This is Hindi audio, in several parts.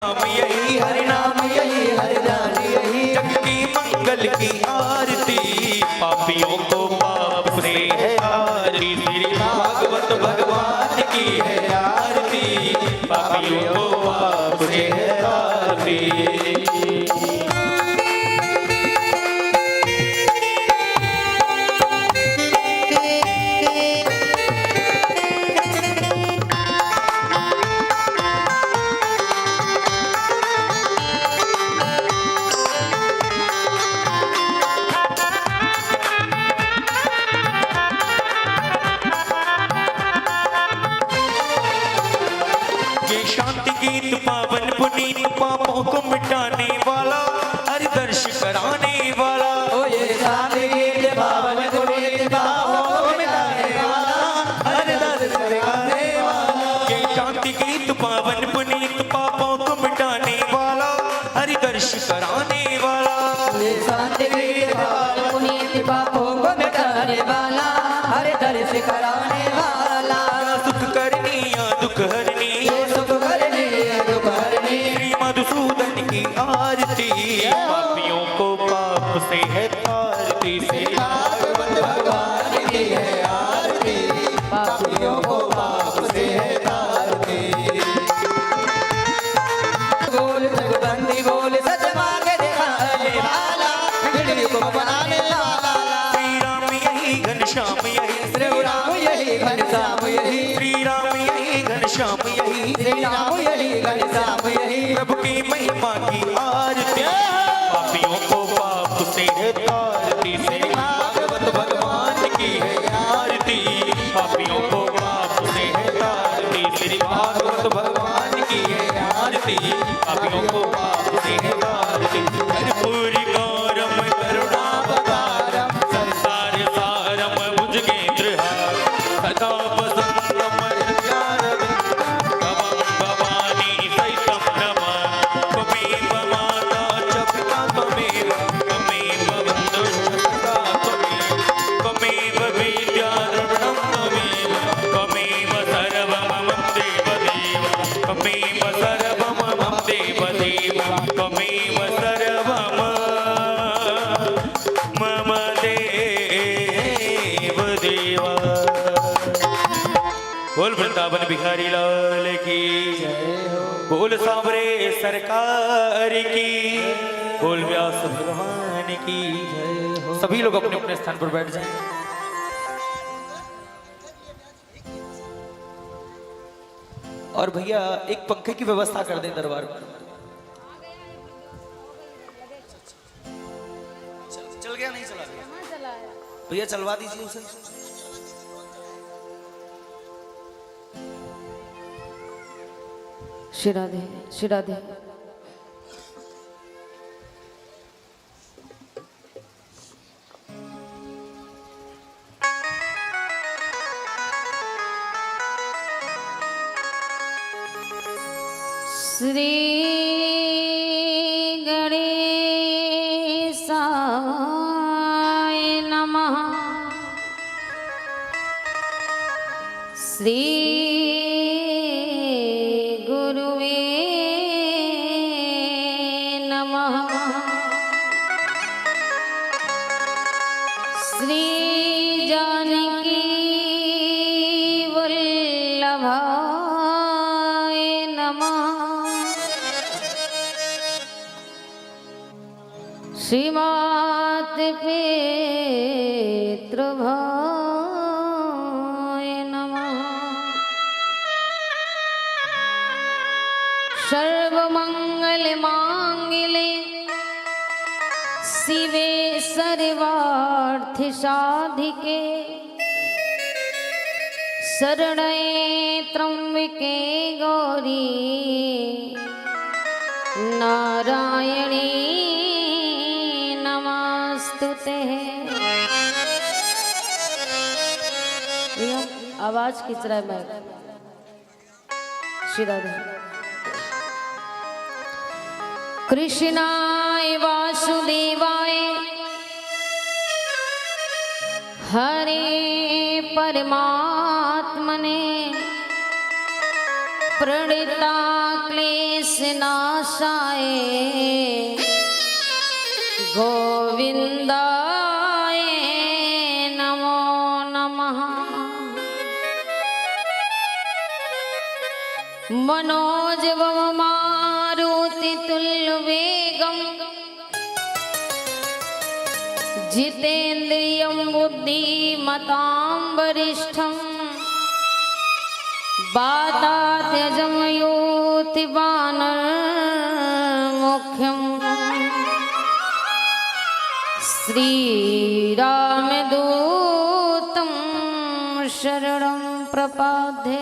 नाम यही हरि नाम यही हरि नाम यही जग की मंगल की आरती पापियों को पाप से है आरती श्री भागवत भगवान की है आरती पापियों को पाप से है आरती। शांति गीत पावन पुनीत पापों को मिटाने वाला हर दर्श कराने वाला ओ ये शांति गीत पावन पुनीत पापों को मिटाने वाला हर दर्श कराने वाला। ये शांति गीत पावन पुनीत पापों को मिटाने वाला हर दर्श कराने वाला। ये शांति गीत पावन पुनीत पापों को मिटाने वाला हर दर्श कराने वाला। सुख करनी या दुख हरनी मधुसूदन की आरती पापियों को पाप से है तारती से भागवत भगवान की है आरती पापियों को पाप से है तारती। बोल जगबंदी बोल सच मांगे दिखाने वाला बिगड़ी को बनाने वाला। श्री राम यही घनश्याम यही श्री राम यही घनश्याम यही श्री राम यही घनश्याम यही श्री राम यही घनश्याम यही प्रभु की महिमा की आरती पापियों को पाप से है तारती से भागवत भगवान की है आरती पापियों को पाप से है तारती श्री भागवत भगवान की है आरती पापियों को पाप से है तारती। कर्पूरी गौरम करुणावतारम संसार सारम भुजगेन्द्रहार सदा वसंतम बोल वृंदावन बिहारी लाल की बोल सांवरे सरकार की बोल व्यास भगवान की। सभी लोग अपने अपने स्थान पर बैठ जाएं। और भैया एक पंखे की व्यवस्था कर दें दरबार में। चल गया नहीं चला गया भैया चलवा दीजिए उसे। श्री राधे श्री राधे। श्री गणेशाय नमः। श्री श्री जानकी वल्लभाय नमः। श्रीमात पितृभ्याय नमः। सर्वमंगल मांगल्ये शिवे सर्वार्थ साधिके शरण्ये त्र्यंबके गौरी नारायणी नमस्तुते। आवाज खींच रहा है मैं। श्री राधे। कृष्णाय वासुदेवाय हरे परमात्मने प्रणिता क्लेशनाशाय गोविंदाय नमो नमः। मनोजवं मारुतितुल्यवेगं जितेन्द्रियं बुद्धिमतां वरिष्ठं वातात्यजं योतिवानरमुख्यं श्रीरामदूतं शरणं प्रपद्ये।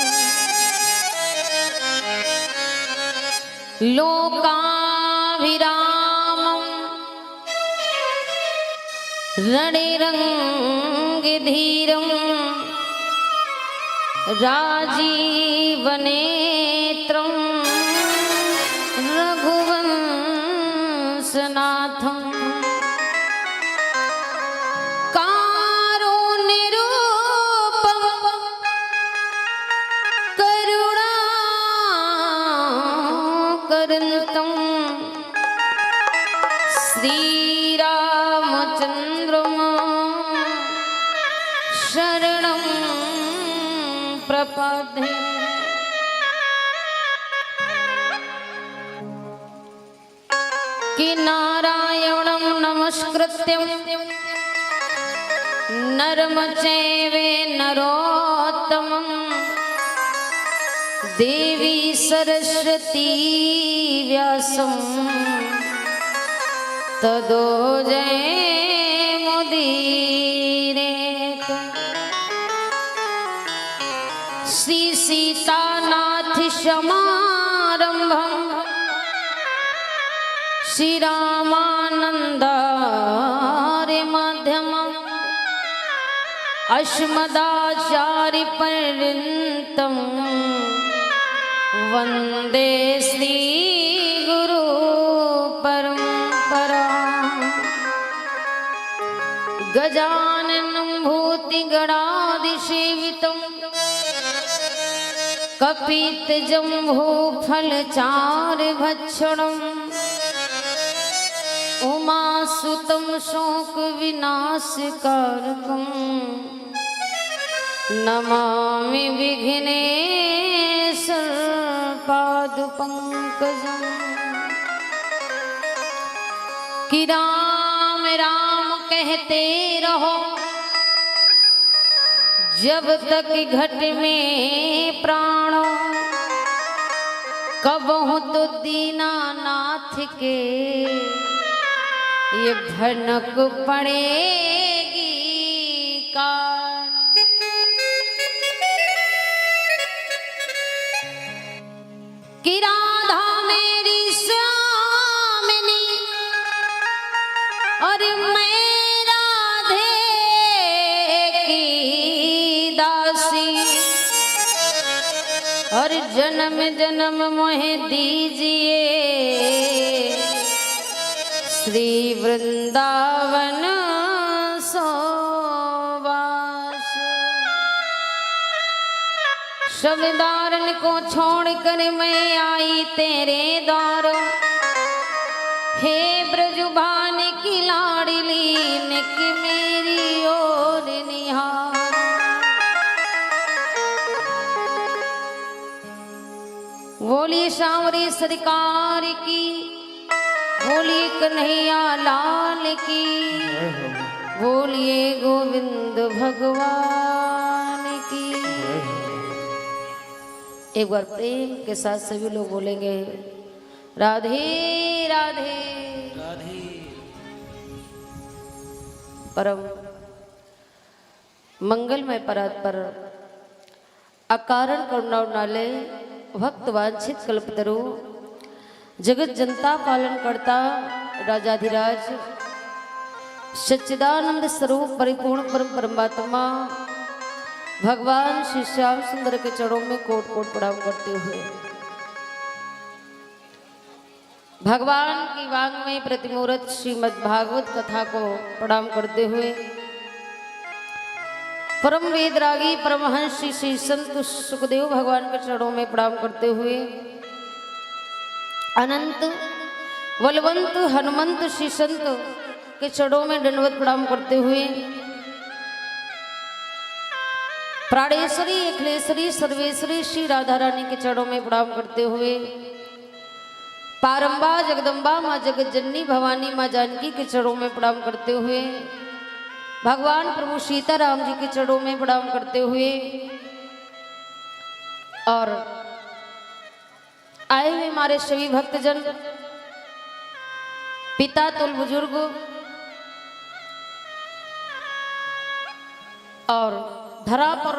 लोकाभिरामं रणिरङ्गधीरं राजीवनेत्रं रघुवंशनाथं कारुण्यरूपं करुणाकरन्तं श्रीरामचन्द्रं शरणं प्रपद्ये। कि नारायणं नमस्कृत्यं नरं चैव नरोत्तमं देवी सरस्वती व्यासं ततो जयमुदीरयेत्। श्री सीतानाथ समारंभं श्री रामानंदार्य मध्यमम् अस्मदाचार्य पर्यन्तं वन्दे श्री गुरु परंपरा। गजाननं भूतिगणादिसेवितं कपितजम्बूफलचारुभक्षणम् उमासुतं शोकविनाशकारकं नमामि विघ्नेश्वरपादपङ्कजम्। कि राम राम कहते रहो जब तक घट में प्राण, कबहु तो दीनानाथ के ये भनक पड़ेगी कान। कि राधा मेरी स्वामिनी और मैं राधे की दासी, और जन्म जन्म मोहे दीजिए श्री वृंदावन सोवास। सब दारन को छोड़कर मैं आई तेरे द्वार, हे ब्रजभान की लाडली निक मेरी ओर निहार। बोली सांवरी सरकार की, बोलिए कन्हैया लाल की, बोलिए गोविंद भगवान की। एक बार प्रेम के साथ सभी लोग बोलेंगे राधे राधे राधे। परम मंगलमय परात्पर अकारण करुणानालय भक्त वांछित कल्पतरु जगत जनता पालन करता राजाधिराज सच्चिदानंद स्वरूप परिपूर्ण परम परमात्मा भगवान श्री श्याम सुंदर के चरणों में कोट कोट प्रणाम करते हुए भगवान की वांग में प्रतिमूर्त श्रीमद् भागवत कथा को प्रणाम करते हुए परम वेदरागी परमहंस श्री संत सुखदेव भगवान के चरणों में प्रणाम करते हुए, अनंत बलवंत हनुमंत श्री संत के चरणों में दंडवत प्रणाम करते हुए, प्राणेश्वरी अखिलेश्वरी सर्वेश्वरी श्री राधा रानी के चरणों में प्रणाम करते हुए, पारंबा जगदम्बा माँ जगत जननी भवानी माँ जानकी के चरणों में प्रणाम करते हुए, भगवान प्रभु सीताराम जी के चरणों में प्रणाम करते हुए, और आए हुए हमारे सभी भक्तजन, पिता तुल बुजुर्ग और धरा पर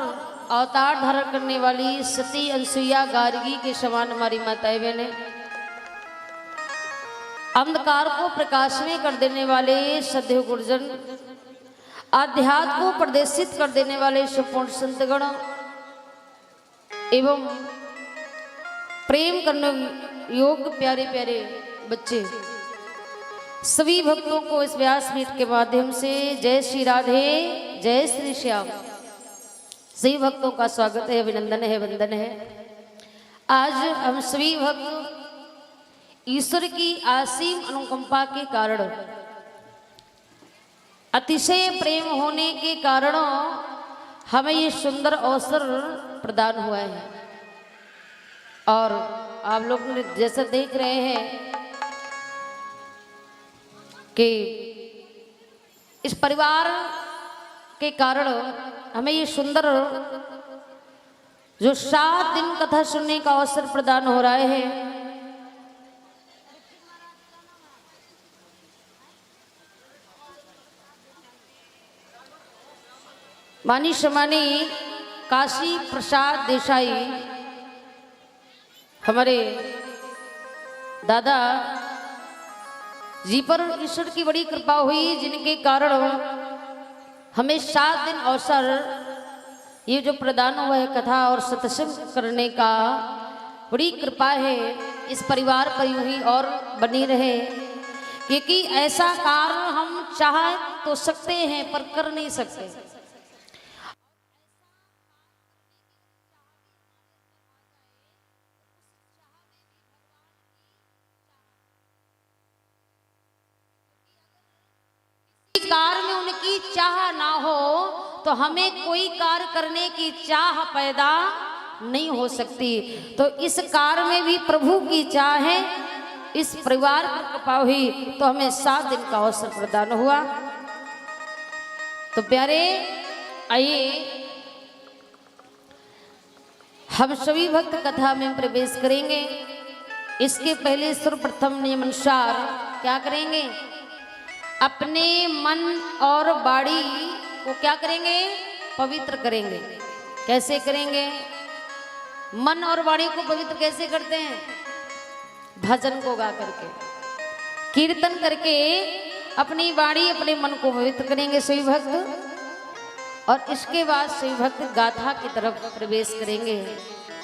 अवतार धारण करने वाली सती अनसुईया गार्गी के समान हमारी माताएं बहनें, अंधकार को प्रकाश में कर देने वाले सदैव गुरुजन, आध्यात्म को प्रदर्शित कर देने वाले संपूर्ण संतगण एवं प्रेम करने योग्य प्यारे प्यारे बच्चे, सभी भक्तों को इस व्यास पीठ के माध्यम से जय श्री राधे जय श्री श्याम सभी भक्तों का स्वागत है, अभिनंदन है, वंदन है। आज हम सभी भक्त ईश्वर की असीम अनुकंपा के कारण, अतिशय प्रेम होने के कारण हमें ये सुंदर अवसर प्रदान हुआ है। और आप लोग जैसा देख रहे हैं कि इस परिवार के कारण हमें ये सुंदर जो 7 दिन कथा सुनने का अवसर प्रदान हो रहा है, मानी समानी काशी प्रसाद देसाई हमारे दादा जी पर ईश्वर की बड़ी कृपा हुई, जिनके कारण हमें 7 दिन अवसर ये जो प्रदान हुआ है कथा और सत्संग करने का, बड़ी कृपा है। इस परिवार पर यूं ही और बनी रहे, क्योंकि ऐसा कार्य हम चाह तो सकते हैं पर कर नहीं सकते। कार्य में उनकी चाह ना हो तो हमें कोई कार्य करने की चाह पैदा नहीं हो सकती। तो इस कार्य में भी प्रभु की चाह है, इस परिवार पर कृपा हुई तो हमें 7 दिन का अवसर प्रदान हुआ। तो प्यारे, आइए हम सभी भक्त कथा में प्रवेश करेंगे। इसके पहले सर्वप्रथम नियम अनुसार क्या करेंगे, अपने मन और वाणी को क्या करेंगे, पवित्र करेंगे। कैसे करेंगे, मन और वाणी को पवित्र कैसे करते हैं, भजन को गा करके, कीर्तन करके अपनी वाणी अपने मन को पवित्र करेंगे सभी भक्त। और इसके बाद सभी भक्त गाथा की तरफ प्रवेश करेंगे।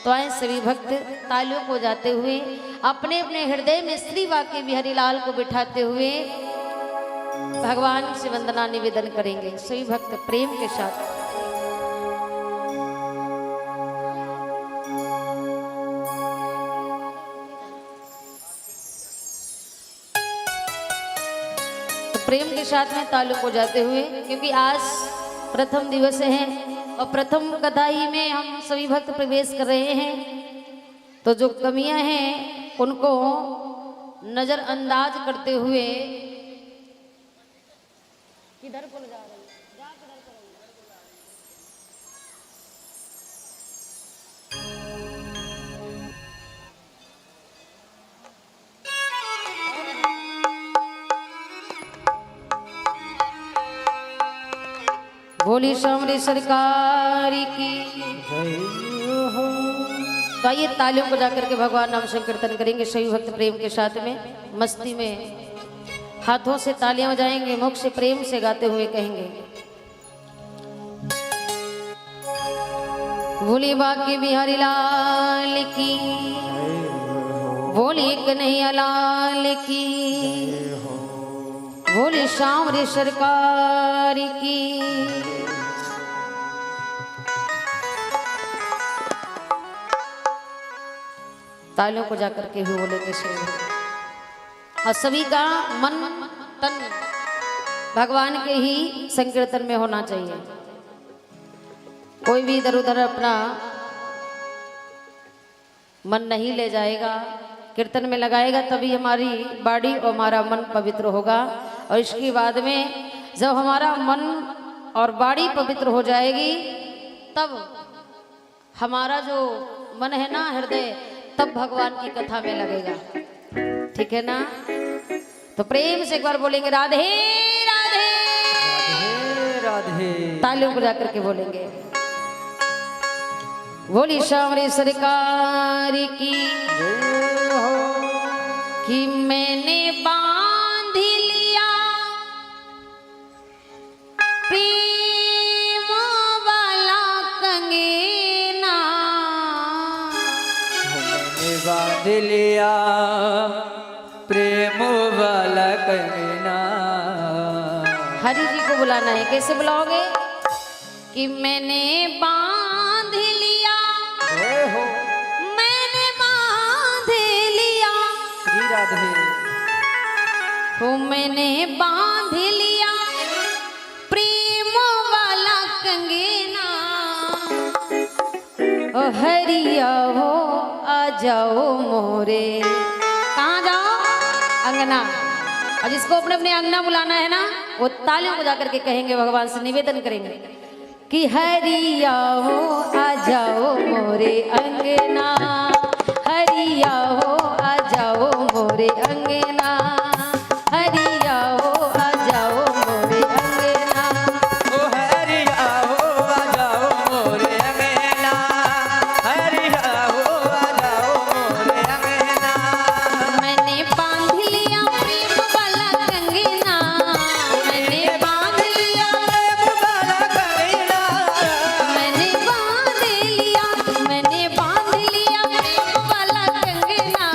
तो आए सभी भक्त तालियों को जाते हुए अपने अपने हृदय में श्री वाक्य बिहारी लाल को बिठाते हुए भगवान से वंदना निवेदन करेंगे सभी भक्त प्रेम के साथ। तो प्रेम के साथ में तालुक हो जाते हुए, क्योंकि आज प्रथम दिवस है और प्रथम कथा ही में हम सभी भक्त प्रवेश कर रहे हैं, तो जो कमियां हैं उनको नजरअंदाज करते हुए किधर को जा रही है, जा किधर को रही है। बोली सामरी सरकार की जय हो। तो आइए तालियों को जाकर के भगवान नाम संकीर्तन करेंगे सभी भक्त प्रेम के साथ में, मस्ती में हाथों से तालियां बजाएंगे, मुख से प्रेम से गाते हुए कहेंगे, बोली बाकी बिहारी लाल की, बोली कन्हैया लाल की, बोली शामरी सरकार की। तालियों को जाकर के ही बोलेंगे शेर। और सभी का मन तन भगवान के ही संकीर्तन में होना चाहिए। कोई भी इधर उधर अपना मन नहीं ले जाएगा, कीर्तन में लगाएगा, तभी हमारी बॉडी और हमारा मन पवित्र होगा। और इसके बाद में जब हमारा मन और बॉडी पवित्र हो जाएगी, तब हमारा जो मन है ना, हृदय, तब भगवान की कथा में लगेगा। ठीक है ना? तो प्रेम से एक बार बोलेंगे राधे राधे राधे। तालियों को जाकर के बोलेंगे। बोली श्यामरी सरकार की जय हो। कि मैंने बांध लिया प्रेम वाला कंगना, मैंने बांध लिया प्रेम वाला कंगना। हरि जी को बुलाना है। कैसे बुलाओगे? कि मैंने बांध लिया, जय हो। मैंने बांध लिया, श्री राधे। हो मैंने बांध लिया प्रेम वाला कंगना। ओ हरिया हो आ जाओ मोरे। कहाँ जाओ? अंगना। और जिसको अपने अपने अंगना बुलाना है ना, वो तालियों को जाकर के कहेंगे, भगवान से निवेदन करेंगे कि हरिया हो आ जाओ मोरे अंगना, हरिया हो आ जाओ मोरे अंगना, हरिया हो आ जाओ मोरे अंगना। ओ हरिया हो आ जाओ मोरे अंगना, हरिया हो आ जाओ मोरे अंगना। मैंने बांध लिया प्रेम वाला कंगना, मैंने बांध लिया, प्रेम वाला कंगना। मैंने बांध लिया, मैंने बांध लिया प्रेम वाला कंगना।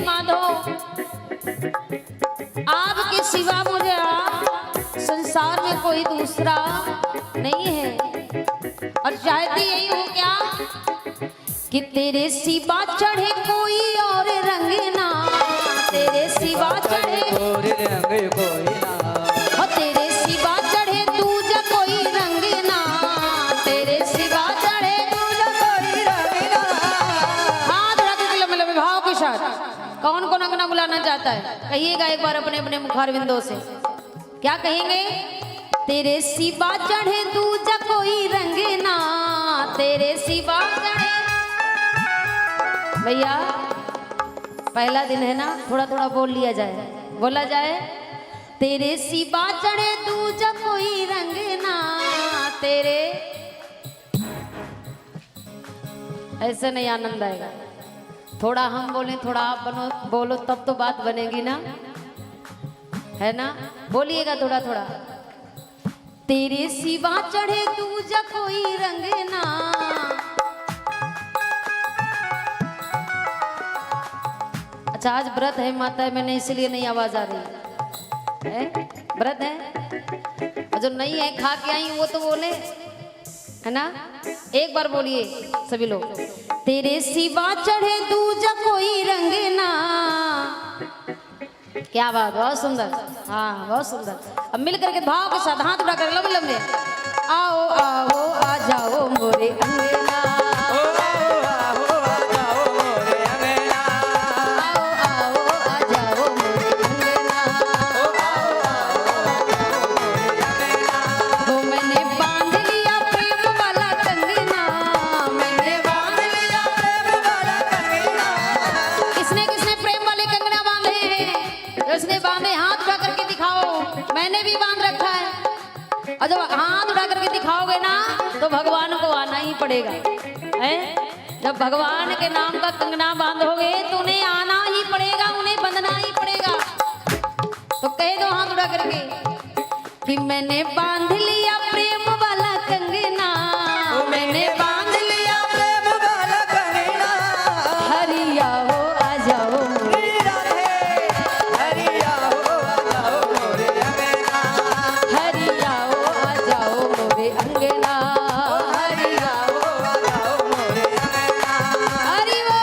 माधो, आपके सिवा मुझे संसार में कोई दूसरा नहीं है। और चाहती यही हूँ क्या कि तेरे सिवा चढ़े कोई और रंग ना, तेरे सिवा चढ़े और रंग कोई ना, और तेरे सिवा चढ़े दूजा कोई रंग ना, तेरे सिवा चढ़े दूजा कोई रंग ना। हाथ रख के लंबे लंबे भाव के साथ कौन कौन अंगना बुलाना चाहता है, कहिएगा एक बार अपने अपने मुखारविंदों से। क्या कहेंगे? तेरे सिवा चढ़े दूजा कोई रंग ना, तेरे सिवा चढ़े। भैया पहला दिन है ना, थोड़ा थोड़ा बोल लिया जाए, बोला जाए। तेरे सिवा चढ़े दूजा कोई रंग ना, तेरे। ऐसे नहीं आनंद आएगा, थोड़ा हम बोलें थोड़ा आप बोलो तब तो बात बनेगी ना, है ना? बोलिएगा थोड़ा थोड़ा। तेरे सिवा चढ़े दूजा कोई रंग ना। अच्छा आज व्रत है माता, मैंने इसलिए नहीं आवाज आ रही है, व्रत है। और जो नहीं है खा के आई वो तो बोले, है ना? एक बार बोलिए सभी लोग। तेरे सिवा चढ़े दूजा कोई रंग ना। क्या बात, बहुत सुंदर, हाँ बहुत सुंदर। अब मिल करके भाव के साथ हाथ उठा कर लंबे लंबे आओ आओ आ जाओ मोरे अंगना, ओ आओ आओ आ जाओ मोरे अंगना, आओ आओ आ जाओ मोरे अंगना, ओ आओ आओ आ जाओ मोरे अंगना। वो मैंने बांध लिया प्रेम वाला कंगना, मैंने बांध लिया। प्रेम वाला कंगना, किसने किसने प्रेम वाले कंगना बांधे हैं? उसने बांधे हाथ उठा करके दिखाओ। मैंने भी बांध रखा है। और जब हाथ उठा करके दिखाओगे ना तो भगवान को आना ही पड़ेगा, हैं? जब भगवान के नाम का कंगना बांधोगे तो उन्हें आना ही पड़ेगा, उन्हें बंधना ही पड़ेगा। तो कह दो हाथ उठा करके कि मैंने बांध लिया प्रेम वाला कंगना, मैंने बांध लिया। प्रेम वाला कंगना। हरिया हो आ जाओ मोरे, हरिया हो आ जाओ मोरे अंगना, हरिया हो आ जाओ मोरे अंगना, हरिया हो आ जाओ मोरे अंगना। हरि वो।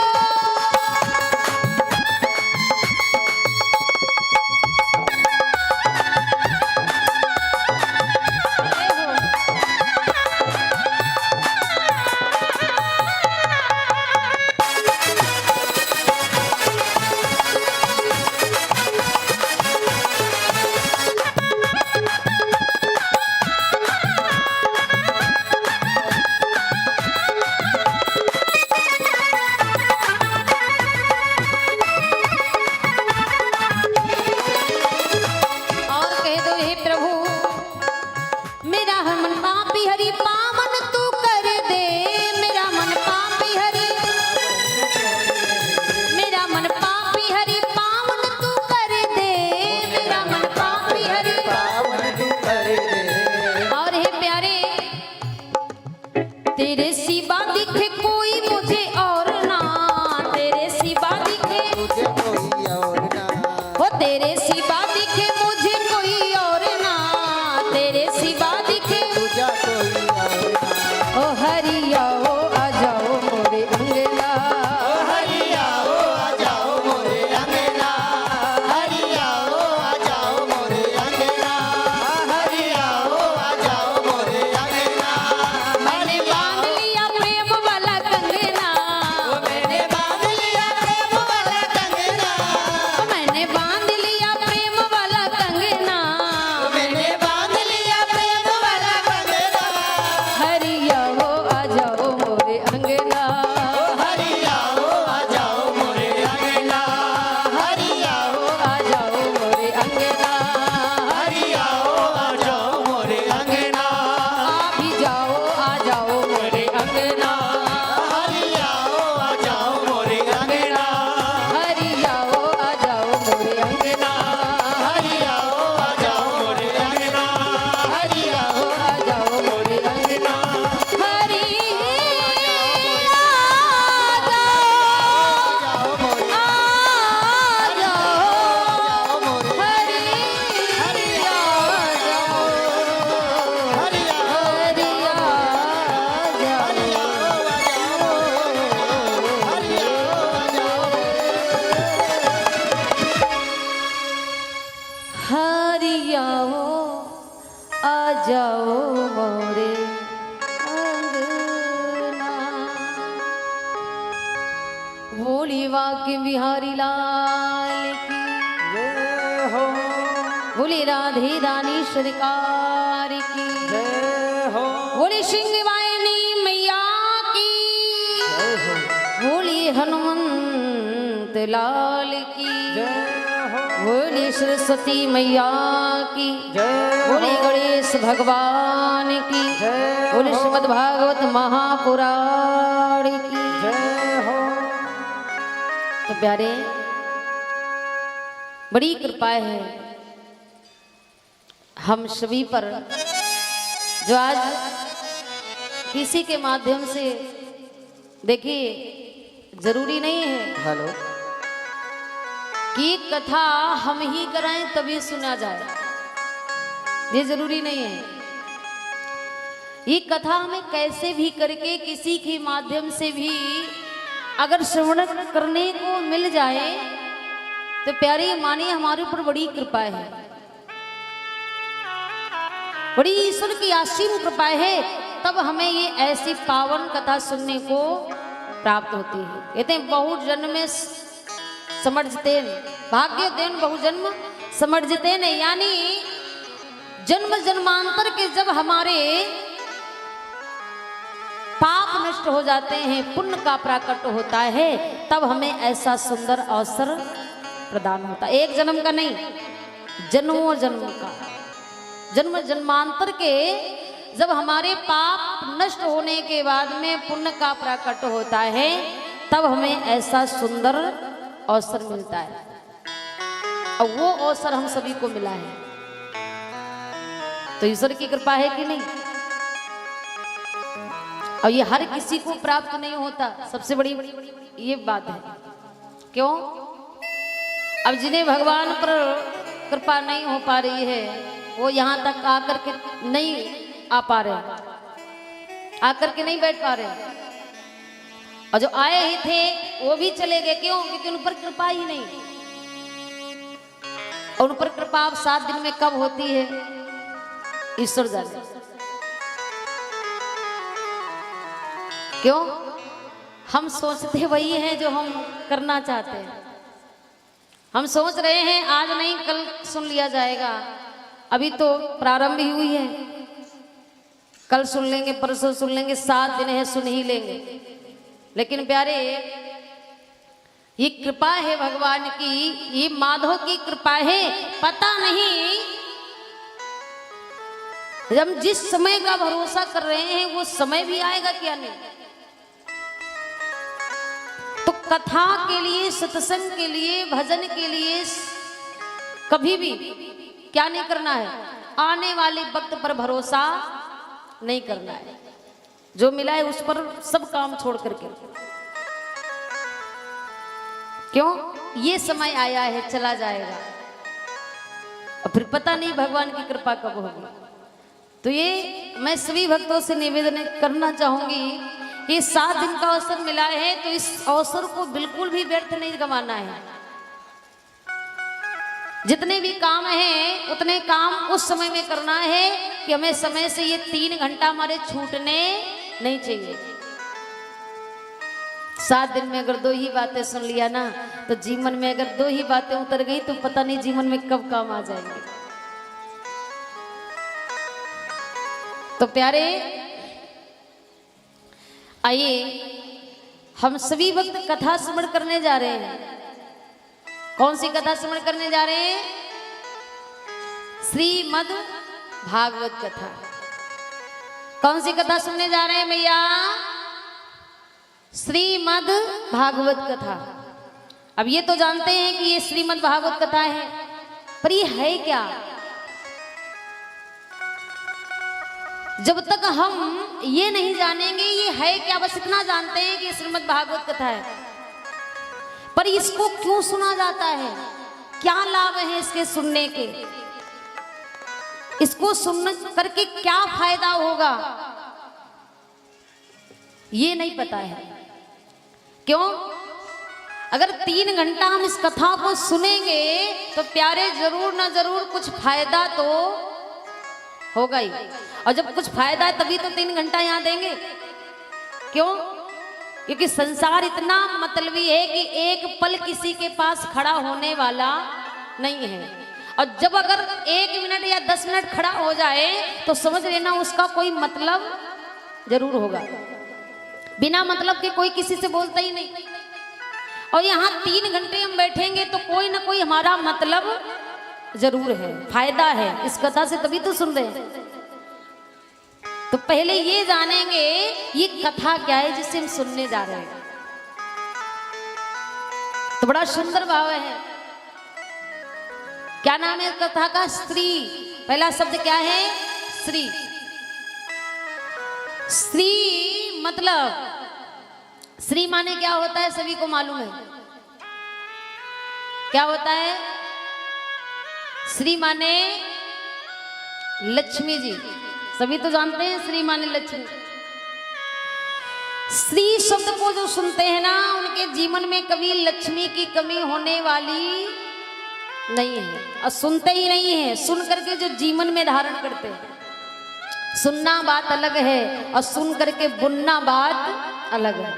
लाल की जय हो बोली राधे रानी सरकार की जय हो बोली सिंह वाहिनी मैया की जय हो बोली हनुमंत लाल की जय हो बोली सरस्वती मैया की जय हो बोली गणेश भगवान की जय बोली हो श्रीमद् भागवत महापुराण की जय हो। तो प्यारे बड़ी कृपा है हम सभी पर जो आज किसी के माध्यम से देखिए जरूरी नहीं है हेलो कि कथा हम ही कराएं तभी सुना जाए, ये जरूरी नहीं है। ये कथा हमें कैसे भी करके किसी के माध्यम से भी अगर श्रवण करने को मिल जाए तो प्यारे मानिए हमारे ऊपर बड़ी कृपा है, बड़ी ईश्वर की असीम कृपा है, तब हमें ये ऐसी पावन कथा सुनने को प्राप्त होती है। कहते हैं बहुत जन्म में समझते भाग्य देन बहुजन्म समझते नहीं, यानी जन्म जन्मांतर के जब हमारे पाप नष्ट हो जाते हैं, पुण्य का प्राकट होता है, तब हमें ऐसा सुंदर अवसर प्रदान होता है। एक जन्म का नहीं, जन्मों जन्म का, जन्म जन्मांतर के जब हमारे पाप नष्ट होने के बाद में पुण्य का प्राकट होता है, तब हमें ऐसा सुंदर अवसर मिलता है। और वो अवसर हम सभी को मिला है, तो ईश्वर की कृपा है कि नहीं। और ये हर किसी को प्राप्त नहीं होता, सबसे बड़ी ये बात है। क्यों? अब जिन्हें भगवान पर कृपा नहीं हो पा रही है, वो यहाँ तक आकर के नहीं आ पा रहे, आकर के नहीं बैठ पा रहे, और जो आए ही थे वो भी चले गए। क्यों? क्योंकि उन पर कृपा ही नहीं। और उन पर कृपा अब 7 दिन में कब होती है ईश्वर जाने। क्यों? हम सोचते वही हैं जो हम करना चाहते हैं। हम सोच रहे हैं आज नहीं कल सुन लिया जाएगा, अभी तो प्रारंभ ही हुई है, कल सुन लेंगे, परसों सुन लेंगे, 7 दिन है सुन ही लेंगे। लेकिन प्यारे ये कृपा है भगवान की, ये माधव की कृपा है। पता नहीं जब हम जिस समय का भरोसा कर रहे हैं वो समय भी आएगा क्या नहीं। तो कथा के लिए, सत्संग के लिए, भजन के लिए कभी भी क्या नहीं करना है, आने वाले वक्त पर भरोसा नहीं करना है। जो मिला है उस पर सब काम छोड़ करके। क्यों? ये समय आया है, चला जाएगा, और फिर पता नहीं भगवान की कृपा कब होगी। तो ये मैं सभी भक्तों से निवेदन करना चाहूंगी कि 7 दिन का अवसर मिला है, तो इस अवसर को बिल्कुल भी व्यर्थ नहीं गंवाना है। जितने भी काम हैं उतने काम उस समय में करना है कि हमें समय से ये 3 घंटा हमारे छूटने नहीं चाहिए। 7 दिन में अगर 2 ही बातें सुन लिया ना, तो जीवन में अगर 2 ही बातें उतर गई तो पता नहीं जीवन में कब काम आ जाएंगे। तो प्यारे आइए हम सभी वक्त कथा श्रवण करने जा रहे हैं। कौन सी कथा श्रवण करने जा रहे हैं? श्रीमद् भागवत कथा। कौन सी कथा सुनने जा रहे हैं भैया? श्रीमद् भागवत कथा। अब ये तो जानते हैं कि ये श्रीमद् भागवत कथा है, पर ये है क्या? जब तक हम ये नहीं जानेंगे ये है क्या, बस इतना जानते हैं कि ये श्रीमद् भागवत कथा है, पर इसको क्यों सुना जाता है, क्या लाभ है इसके सुनने के, इसको सुन करके क्या फायदा होगा, ये नहीं पता है। क्यों? अगर 3 घंटा हम इस कथा को सुनेंगे तो प्यारे जरूर ना जरूर कुछ फायदा तो होगा ही, और जब कुछ फायदा है तभी तो 3 घंटा यहाँ देंगे। क्यों? क्योंकि संसार इतना मतलबी है कि एक पल किसी के पास खड़ा होने वाला नहीं है। और जब अगर 1 मिनट या 10 मिनट खड़ा हो जाए तो समझ लेना उसका कोई मतलब जरूर होगा। बिना मतलब के कोई किसी से बोलता ही नहीं। और यहाँ 3 घंटे हम बैठेंगे तो कोई ना कोई हमारा मतलब जरूर है, फायदा है इस कथा से, तभी तो सुन रहे हैं। तो पहले ये जानेंगे ये कथा क्या है जिसे हम सुनने जा रहे हैं। तो बड़ा सुंदर भाव है। क्या नाम है इस कथा का? स्त्री। पहला शब्द क्या है? स्त्री। स्त्री मतलब स्त्री माने क्या होता है सभी को मालूम है। क्या होता है? श्री माने लक्ष्मी जी, सभी तो जानते हैं श्री माने लक्ष्मी। श्री शब्द को जो सुनते हैं ना उनके जीवन में कभी लक्ष्मी की कमी होने वाली नहीं है। और सुनते ही नहीं है, सुन करके जो जीवन में धारण करते हैं। सुनना बात अलग है और सुन करके बुनना बात अलग है।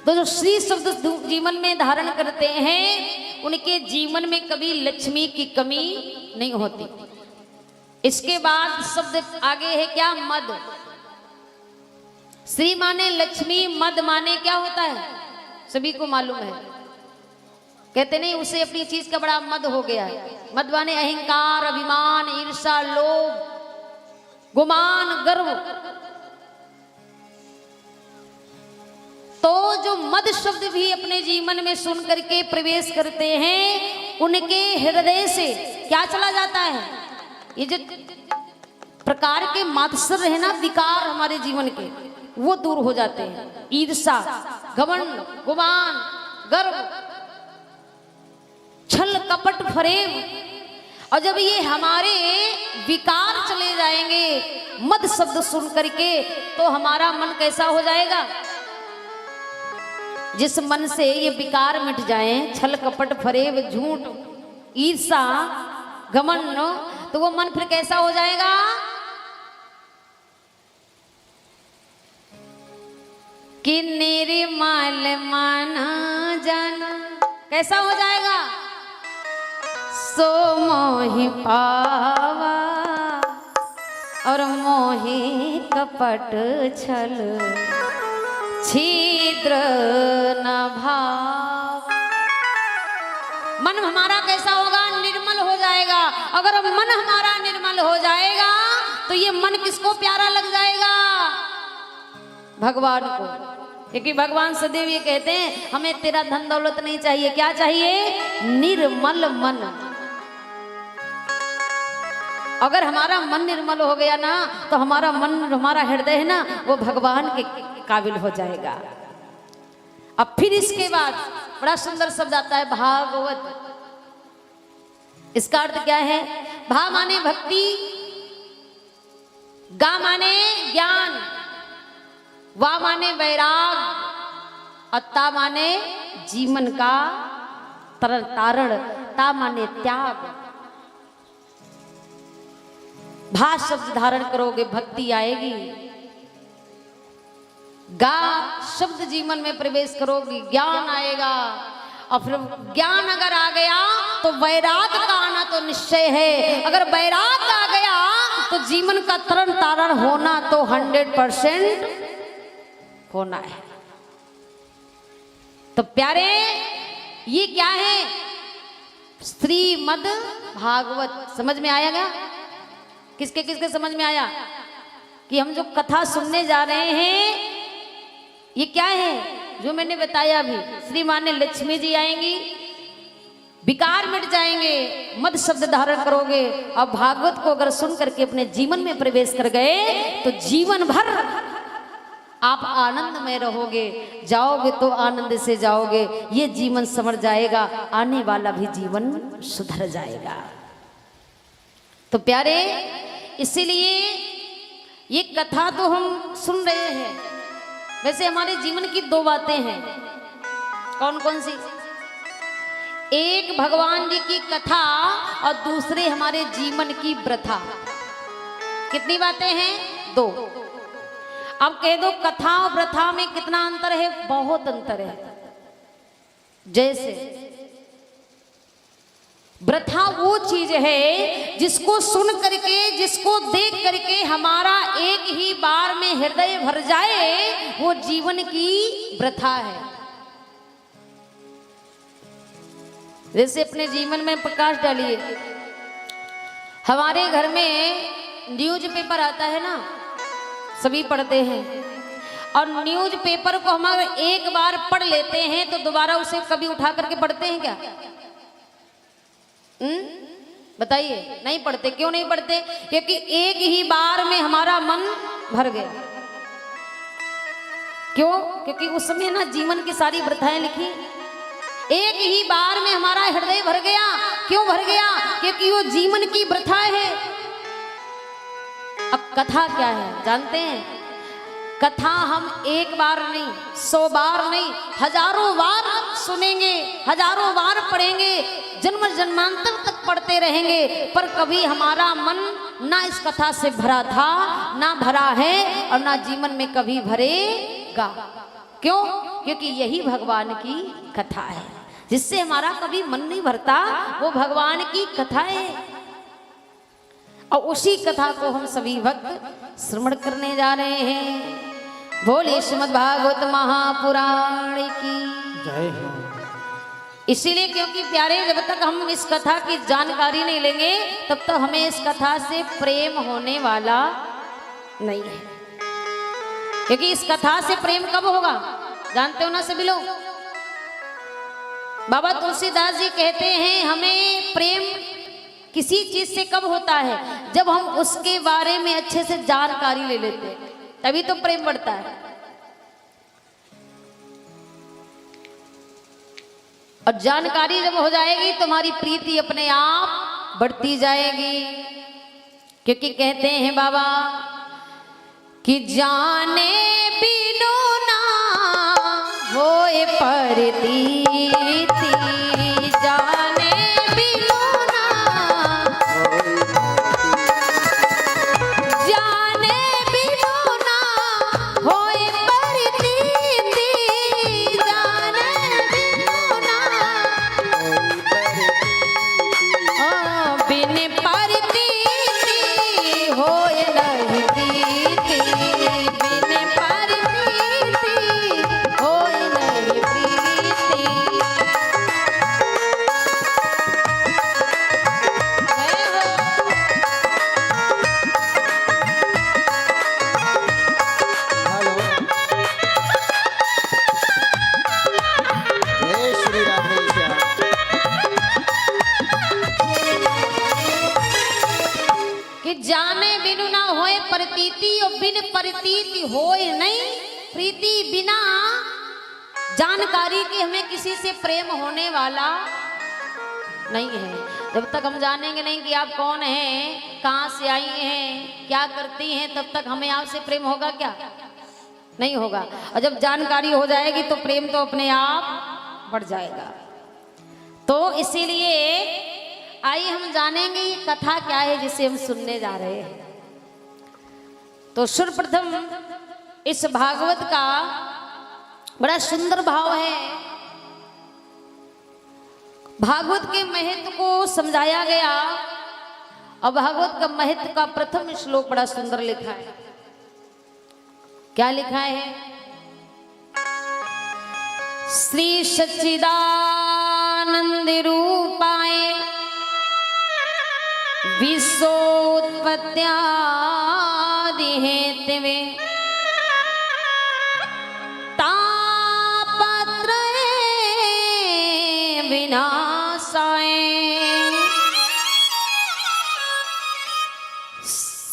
तो जो श्री शब्द जीवन में धारण करते हैं उनके जीवन में कभी लक्ष्मी की कमी नहीं होती। इसके बाद शब्द आगे है क्या? मद। श्री माने लक्ष्मी, मद माने क्या होता है सभी को मालूम है। कहते नहीं उसे अपनी चीज का बड़ा मद हो गया है। मद माने अहंकार, अभिमान, ईर्ष्या, लोभ, गुमान, गर्व। तो जो मद शब्द भी अपने जीवन में सुन करके प्रवेश करते हैं उनके हृदय से क्या चला जाता है? ये जो प्रकार के मात्सर है ना, विकार हमारे जीवन के, वो दूर हो जाते हैं। ईर्ष्या, घमंड, गुमान, गर्व, छल, कपट, फरेब। और जब ये हमारे विकार चले जाएंगे मद शब्द सुन करके तो हमारा मन कैसा हो जाएगा? जिस मन से ये विकार मिट जाए, छल, कपट, फरेब, झूठ, ईर्ष्या, घमंड, तो वो मन फिर कैसा हो जाएगा? कि निर्मल माना जाना कैसा हो जाएगा? सो मोहि पावा और मोहि कपट छल छिद्र न भाव। मन हमारा कैसा होगा? निर्मल हो जाएगा। अगर मन हमारा निर्मल हो जाएगा तो ये मन किसको प्यारा लग जाएगा? भगवान को। क्योंकि भगवान सदैव ये कहते हैं हमें तेरा धन दौलत नहीं चाहिए, क्या चाहिए? निर्मल मन। अगर हमारा मन निर्मल हो गया ना तो हमारा मन, हमारा हृदय है ना, वो भगवान के काबिल हो जाएगा। अब फिर इसके बाद बड़ा सुंदर शब्द आता है भागवत। इसका अर्थ क्या है? भा माने भक्ति, गा माने ज्ञान, वा माने वैराग, अत्ता माने जीवन का तारण, ता माने त्याग। भा शब्द धारण करोगे भक्ति आएगी, गा शब्द जीवन में प्रवेश करोगी ज्ञान आएगा, और फिर ज्ञान अगर आ गया तो वैराग का आना तो निश्चय है। अगर वैराग आ गया तो जीवन का तरण तारण होना तो 100% होना है। तो प्यारे ये क्या है? श्रीमद् भागवत। समझ में आएगा? किसके किसके समझ में आया कि हम जो कथा सुनने जा रहे हैं ये क्या है? जो मैंने बताया अभी, श्री माने लक्ष्मी जी आएंगी, विकार मिट जाएंगे, मद शब्द धारण करोगे और भागवत को अगर सुन करके अपने जीवन में प्रवेश कर गए तो जीवन भर आप आनंद में रहोगे। जाओगे तो आनंद से जाओगे, ये जीवन संवर जाएगा, आने वाला भी जीवन सुधर जाएगा। तो प्यारे इसीलिए ये कथा तो हम सुन रहे हैं। वैसे हमारे जीवन की 2 बातें हैं। कौन कौन सी? एक भगवान जी की कथा और दूसरे हमारे जीवन की प्रथा। कितनी बातें हैं? 2। अब कह दो कथा और प्रथा में कितना अंतर है? बहुत अंतर है। जैसे प्रथा वो चीज है जिसको सुन करके, जिसको देख करके हमारा एक ही बार में हृदय भर जाए, वो जीवन की प्रथा है। जैसे अपने जीवन में प्रकाश डालिए। हमारे घर में न्यूज पेपर आता है ना, सभी पढ़ते हैं, और न्यूज पेपर को हम अगर एक बार पढ़ लेते हैं तो दोबारा उसे कभी उठा करके पढ़ते हैं क्या? बताइए, नहीं पढ़ते। क्यों नहीं पढ़ते? क्योंकि एक ही बार में हमारा मन भर गया। क्यों? क्योंकि उस समय ना जीवन की सारी प्रथाएं लिखी, एक ही बार में हमारा हृदय भर गया। क्यों भर गया? क्योंकि वो जीवन की प्रथा है। अब कथा क्या है जानते हैं? कथा हम एक बार नहीं, 100 बार नहीं, हजारों बार सुनेंगे, हजारों बार पढ़ेंगे, जन्म जन्मांतर तक पढ़ते रहेंगे, पर कभी हमारा मन ना इस कथा से भरा था, ना भरा है, और ना जीवन में कभी भरेगा। क्यों? क्योंकि यही भगवान की कथा है। जिससे हमारा कभी मन नहीं भरता, वो भगवान की कथा है। और उसी कथा को हम सभी भक्त श्रवण करने जा रहे हैं। बोले श्रीमद् भागवत महापुराण की जय हो। इसीलिए क्योंकि प्यारे, जब तक हम इस कथा की जानकारी नहीं लेंगे तब तक हमें इस कथा से प्रेम होने वाला नहीं है। क्योंकि इस कथा से प्रेम कब होगा जानते हो ना सभी लोग? बाबा तुलसीदास जी कहते हैं हमें प्रेम किसी चीज से कब होता है? जब हम उसके बारे में अच्छे से जानकारी ले लेते हैं, तभी तो प्रेम बढ़ता है। और जानकारी जब हो जाएगी तुम्हारी प्रीति अपने आप बढ़ती जाएगी। क्योंकि कहते हैं बाबा कि जाने बिनु ना होए परतीति, जाने बिनु ना, जाने बिनु ना होए परतीति, जाने बिनु ना, बिन परतीति होए नहीं प्रीति, बिन परतीति होए नहीं प्रीति। जय हो। हेलो, जय श्री राधे श्याम। कि जाने बिनु ना होए प्रतीति, और बिन प्रतीति होए नहीं प्रीति। बिना जानकारी के हमें किसी से प्रेम होने वाला नहीं है। जब तक हम जानेंगे नहीं कि आप कौन हैं, कहाँ से आई हैं, क्या करती हैं, तब तक हमें आपसे प्रेम होगा क्या? नहीं होगा। और जब जानकारी हो जाएगी तो प्रेम तो अपने आप बढ़ जाएगा। तो इसीलिए आइए हम जानेंगे ये कथा क्या है जिसे हम सुनने जा रहे हैं। तो सर्वप्रथम इस भागवत का बड़ा सुंदर भाव है। भागवत के महत्व को समझाया गया, और भागवत का महत्व का प्रथम श्लोक बड़ा सुंदर लिखा है। क्या लिखा है? श्री सच्चिदानंद रूपाय विश्वोत्पत्त्यादि हेतवे तापत्रये विनाशाय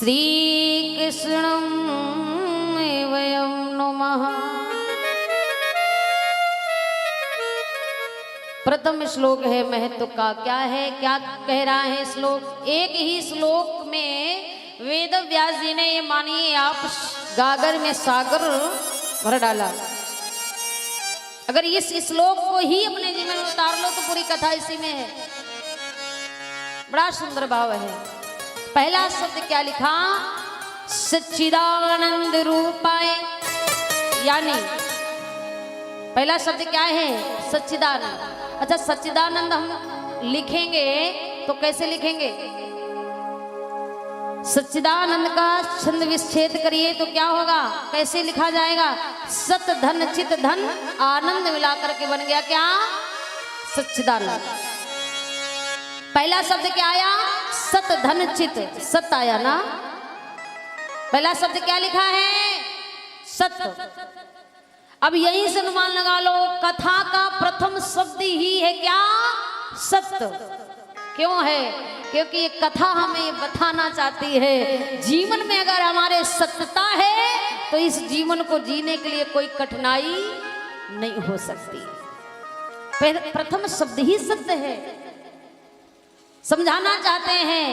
श्रीकृष्णं वयं नमः। प्रथम श्लोक है महत्व का। क्या है, क्या कह रहा है श्लोक? एक ही श्लोक में वेद व्यास जी ने, ये मानिए आप, गागर में सागर भर डाला। अगर इस श्लोक को ही अपने जीवन में उतार लो तो पूरी कथा इसी में है। बड़ा सुंदर भाव है। पहला शब्द क्या लिखा? सच्चिदानंद रूपाय, यानी पहला शब्द क्या है? सच्चिदानंद। अच्छा, सच्चिदानंद हम लिखेंगे तो कैसे लिखेंगे? सच्चिदानंद का छंद विच्छेद करिए तो क्या होगा, कैसे लिखा जाएगा? सत धन चित धन आनंद मिलाकर के बन गया क्या? सच्चिदानंद। पहला शब्द क्या आया? सत धन चित, सत आया ना। पहला शब्द क्या लिखा है? सत। अब यहीं से अनुमान लगा लो, कथा का प्रथम शब्द ही है क्या? सत्य। क्यों है? क्योंकि ये कथा हमें ये बताना चाहती है, जीवन में अगर हमारे सत्यता है तो इस जीवन को जीने के लिए कोई कठिनाई नहीं हो सकती। प्रथम शब्द ही सत्य है। समझाना चाहते हैं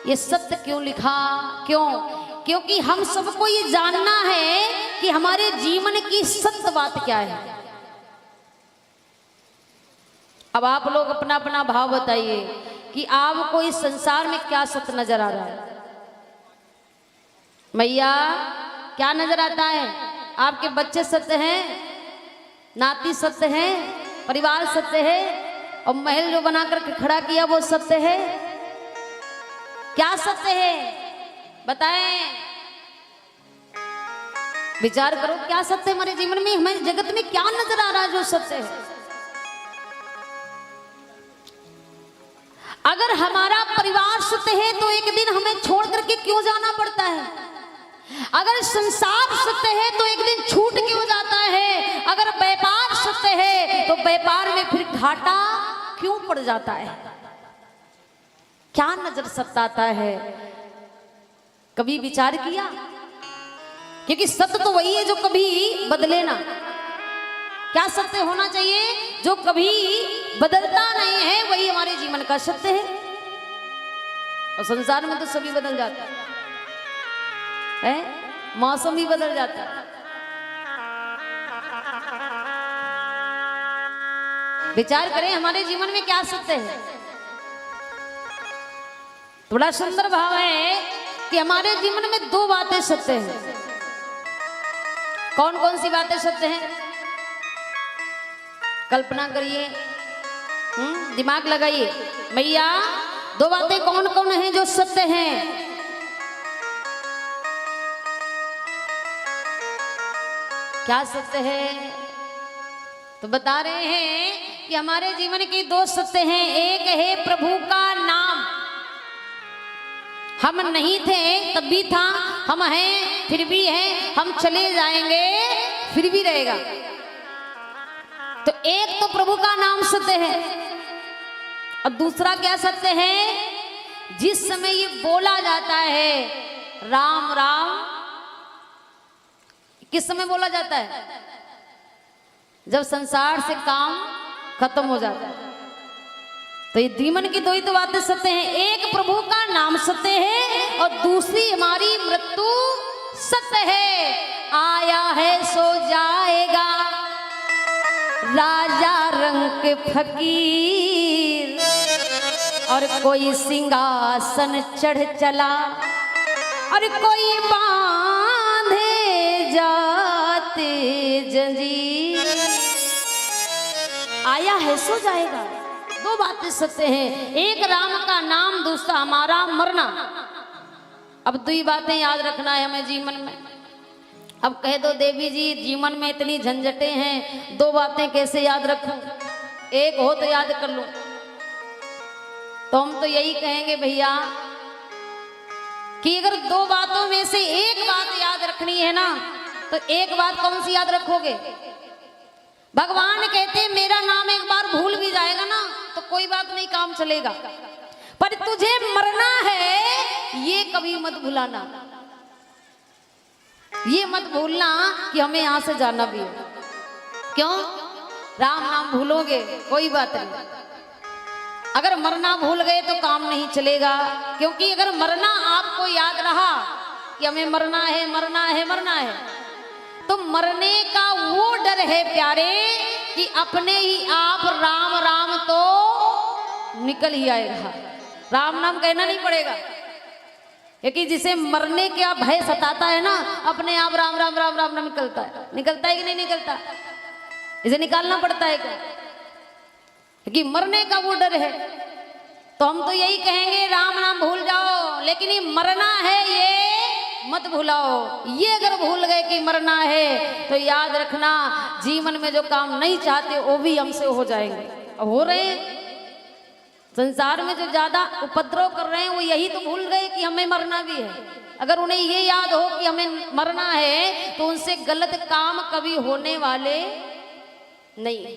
ये सत्य क्यों लिखा? क्यों? क्योंकि हम सबको ये जानना है कि हमारे जीवन की सत्य बात क्या है। अब आप लोग अपना अपना भाव बताइए कि आपको इस संसार में क्या सत्य नजर आ रहा है? मैया, क्या नजर आता है? आपके बच्चे सत्य हैं, नाती सत्य हैं, परिवार सत्य है, और महल जो बना करके खड़ा किया वो सत्य है। क्या सत्य है बताएं? विचार करो, क्या सत्य हमारे जीवन में, हमारे जगत में क्या नजर आ रहा है जो सत्य है? अगर हमारा परिवार सत्य है तो एक दिन हमें छोड़ करके क्यों जाना पड़ता है? अगर संसार सत्य है तो एक दिन छूट क्यों जाता है? अगर व्यापार सत्य है तो व्यापार में फिर घाटा क्यों पड़ जाता है? क्या नजर सताता है? कभी विचार किया? क्योंकि सत्य तो वही है जो कभी बदले ना। क्या सत्य होना चाहिए? जो कभी बदलता नहीं है, वही हमारे जीवन का सत्य है। और संसार में तो सभी बदल जाता है, मौसम भी बदल जाता है। विचार करें हमारे जीवन में क्या सत्य है। बड़ा सुंदर भाव है कि हमारे जीवन में दो बातें सत्य हैं। कौन कौन सी बातें सत्य हैं? कल्पना करिए, दिमाग लगाइए। मैया, दो बातें कौन कौन हैं जो सत्य हैं? क्या सत्य है? तो बता रहे हैं कि हमारे जीवन के दो सत्य हैं। एक है प्रभु का नाम। हम नहीं थे तब भी था, हम हैं फिर भी हैं, हम चले जाएंगे फिर भी रहेगा। तो एक तो प्रभु का नाम सत्य है, और दूसरा क्या सत्य है? जिस समय ये बोला जाता है राम राम, किस समय बोला जाता है? जब संसार से काम खत्म हो जाता है। तो ये जीवन की दो ही तो बातें सत्य हैं। एक प्रभु का नाम सत्य है और दूसरी हमारी मृत्यु सत्य है। आया है सो जाएगा राजा रंग के फकीर, और कोई सिंहासन चढ़ चला और कोई बांधे जाते जंजीर। आया है सो जाएगा, दो बातें सत्य हैं। एक राम का नाम, दूसरा हमारा मरना। अब दो ही बातें याद रखना है हमें जीवन में। अब कह दो देवी जी जीवन में इतनी झंझटें हैं, दो बातें कैसे याद रखूं? एक हो तो याद कर लूं। तो हम तो यही कहेंगे भैया कि अगर दो बातों में से एक बात याद रखनी है ना, तो एक बात कौन सी याद रखोगे? भगवान कहते हैं मेरा नाम एक बार भूल भी जाएगा ना तो कोई बात नहीं, काम चलेगा, पर तुझे मरना है ये कभी मत भुलाना। ये मत भूलना कि हमें यहां से जाना भी है। क्यों? राम नाम भूलोगे कोई बात नहीं, अगर मरना भूल गए तो काम नहीं चलेगा। क्योंकि अगर मरना आपको याद रहा कि हमें मरना है मरना है मरना है, तो मरने का वो डर है प्यारे कि अपने ही आप राम राम तो निकल ही आएगा। राम नाम कहना नहीं पड़ेगा, कि जिसे मरने का भय सताता है ना, अपने आप राम राम राम राम राम निकलता है। निकलता है कि नहीं निकलता? इसे निकालना पड़ता है क्या? कि मरने का वो डर है। तो हम तो यही कहेंगे राम नाम भूल जाओ, लेकिन ये मरना है ये मत भूलाओ। ये अगर भूल गए कि मरना है तो याद रखना जीवन में जो काम नहीं चाहते वो भी हमसे हो जाएंगे, हो रहे हैं। संसार में जो ज्यादा उपद्रव कर रहे हैं वो यही तो भूल गए कि हमें मरना भी है। अगर उन्हें ये याद हो कि हमें मरना है तो उनसे गलत काम कभी होने वाले नहीं।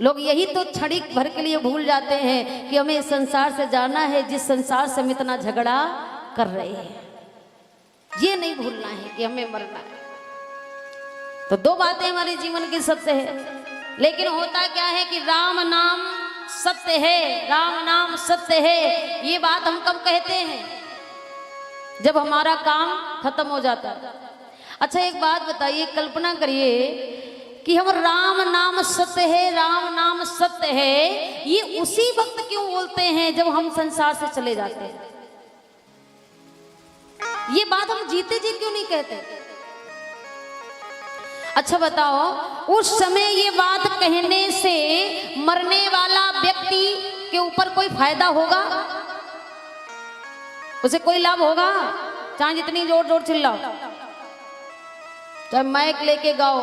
लोग यही तो क्षणिक भर के लिए भूल जाते हैं कि हमें इस संसार से जाना है, जिस संसार से हम इतना झगड़ा कर रहे हैं। ये नहीं भूलना है कि हमें मरना है। तो दो बातें हमारे जीवन की सत्य है, लेकिन होता क्या है कि राम नाम सत्य है, राम नाम सत्य है। ये बात हम कब कहते हैं? जब हमारा काम खत्म हो जाता है। अच्छा एक बात बताइए, कल्पना करिए कि हम राम नाम सत्य है, राम नाम सत्य है, ये उसी वक्त क्यों बोलते हैं जब हम संसार से चले जाते हैं? ये बात हम जीते जी क्यों नहीं कहते? अच्छा बताओ, उस समय ये बात कहने से मरने वाला व्यक्ति के ऊपर कोई फायदा होगा? उसे कोई लाभ होगा? चाहे जितनी जोर जोर चिल्लाओ, चाहे माइक लेके गाओ,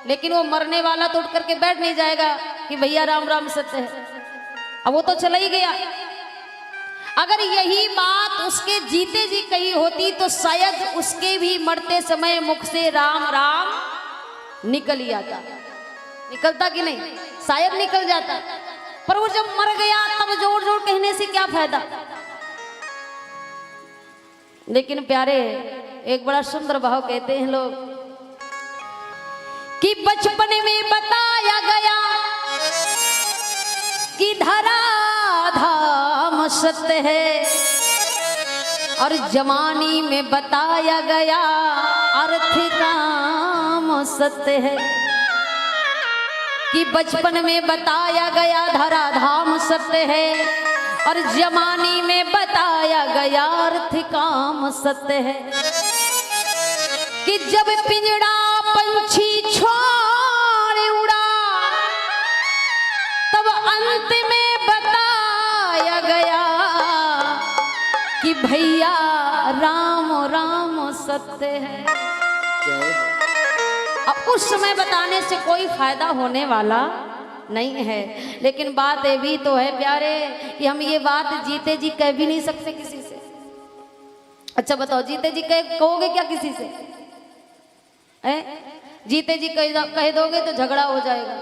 लेकिन वो मरने वाला तो उठ करके बैठ नहीं जाएगा कि भैया राम राम सत्य है। अब वो तो चला ही गया। अगर यही बात उसके जीते जी कही होती तो शायद उसके भी मरते समय मुख से राम राम निकल ही आता। निकलता कि नहीं? शायद निकल जाता। पर वो जब मर गया तब जोर जोर कहने से क्या फायदा? लेकिन प्यारे, एक बड़ा सुंदर भाव कहते हैं लोग कि बचपन में बताया गया कि धरा धाम सत्य है, और जवानी में बताया गया अर्थ काम सत्य है। कि बचपन में बताया गया धरा धाम सत्य है, और जवानी में बताया गया अर्थ काम सत्य है। कि जब पिंजड़ा पंछी छोड़ उड़ा तब अंत में बताया गया कि भैया राम राम सत्य है। अब उस समय बताने से कोई फायदा होने वाला नहीं है। लेकिन बात ये भी तो है प्यारे कि हम ये बात जीते जी कह भी नहीं सकते किसी से। अच्छा बताओ, जीते जी कहोगे क्या किसी से? जीते जी कह दोगे तो झगड़ा हो जाएगा,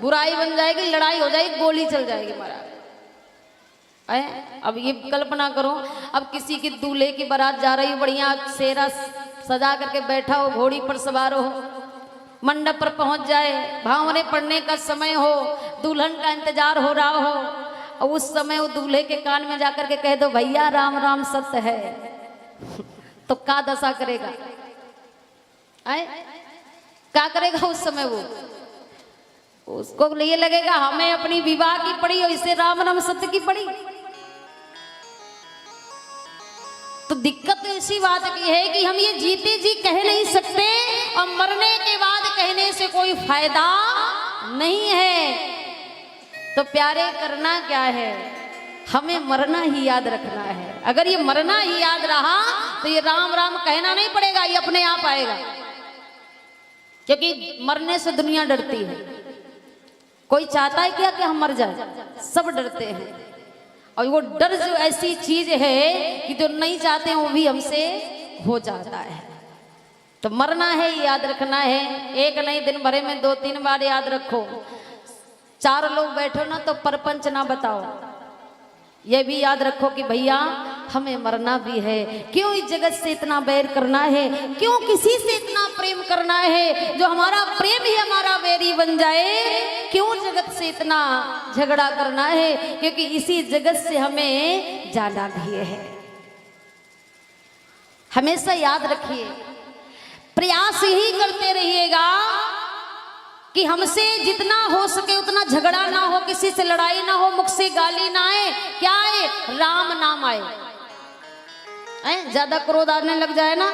बुराई बन जाएगी, लड़ाई हो जाएगी, गोली चल जाएगी महाराज। अब ये कल्पना करो, अब किसी की दूल्हे की बारात जा रही हो, बढ़िया सेहरा सजा करके बैठा हो, घोड़ी पर सवार हो, मंडप पर पहुंच जाए, भावने पड़ने का समय हो, दुल्हन का इंतजार हो रहा हो, और उस समय वो दूल्हे के कान में जाकर के कह दो भैया राम राम सत्य है, तो क्या दशा करेगा? क्या करेगा उस समय? वो उसको ये लगेगा हमें अपनी विवाह की पड़ी और इसे राम राम सत्य की पड़ी। तो दिक्कत तो इसी बात की है कि हम ये जीते जी कह नहीं सकते, और मरने के बाद कहने से कोई फायदा नहीं है। तो प्यारे, करना क्या है? हमें मरना ही याद रखना है। अगर ये मरना ही याद रहा तो ये राम राम कहना नहीं पड़ेगा, ये अपने आप आएगा। क्योंकि मरने से दुनिया डरती है। कोई चाहता है क्या कि हम मर जाए? सब डरते हैं। और वो डर जो ऐसी चीज है कि जो नहीं चाहते हैं वो भी हमसे हो जाता है। तो मरना है, याद रखना है। एक नहीं, दिन भरे में 2-3 बार याद रखो। 4 लोग बैठो ना तो परपंच ना बताओ। ये भी याद रखो कि भैया हमें मरना भी है। क्यों इस जगत से इतना बैर करना है? क्यों किसी से इतना प्रेम करना है जो हमारा प्रेम ही हमारा बैरी बन जाए? क्यों जगत से इतना झगड़ा करना है? क्योंकि इसी जगत से हमें जाना भी है। हमेशा याद रखिए, प्रयास ही करते रहिएगा कि हमसे जितना हो सके उतना झगड़ा ना हो, किसी से लड़ाई ना हो, मुख से गाली ना आए, क्या आए? राम नाम आए। हैं, ज्यादा क्रोध आने लग जाए ना,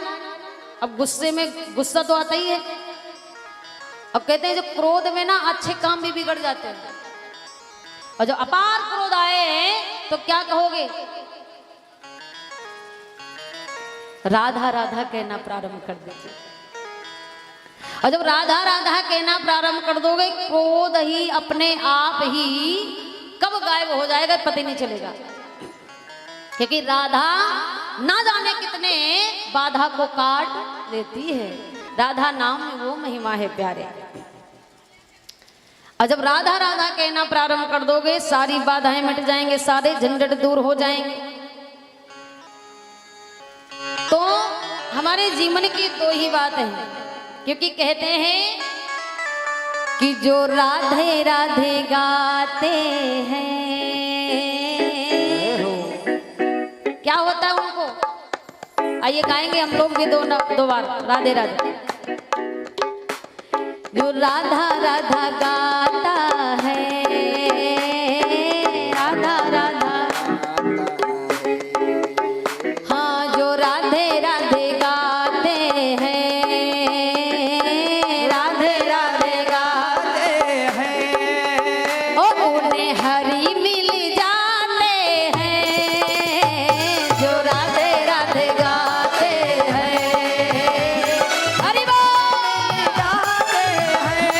अब गुस्से में गुस्सा तो आता ही है। अब कहते हैं जो क्रोध में ना अच्छे काम भी बिगड़ जाते हैं, और जो अपार क्रोध आए तो क्या कहोगे? राधा राधा कहना प्रारंभ कर दीजिए। और जब राधा राधा कहना प्रारंभ कर दोगे, क्रोध ही अपने आप ही कब गायब हो जाएगा पता ही नहीं चलेगा, क्योंकि राधा ना जाने कितने बाधा को काट देती है। राधा नाम में वो महिमा है प्यारे। और जब राधा राधा कहना प्रारंभ कर दोगे, सारी बाधाएं मिट जाएंगे, सारे झंझट दूर हो जाएंगे। तो हमारे जीवन की दो ही बात है, क्योंकि कहते हैं कि जो राधे राधे गाते हैं, क्या होता है उनको? आइए गाएंगे हम लोग भी दो बार राधे राधे। जो राधा राधा गाता है, राधा राधा, हाँ जो राधे राधे गाते हैं, राधे राधे गाते हैं, और उन्हें हरि मिल जाते हैं, जो राधे राधे गाते हैं। हरि बोल गाते हैं,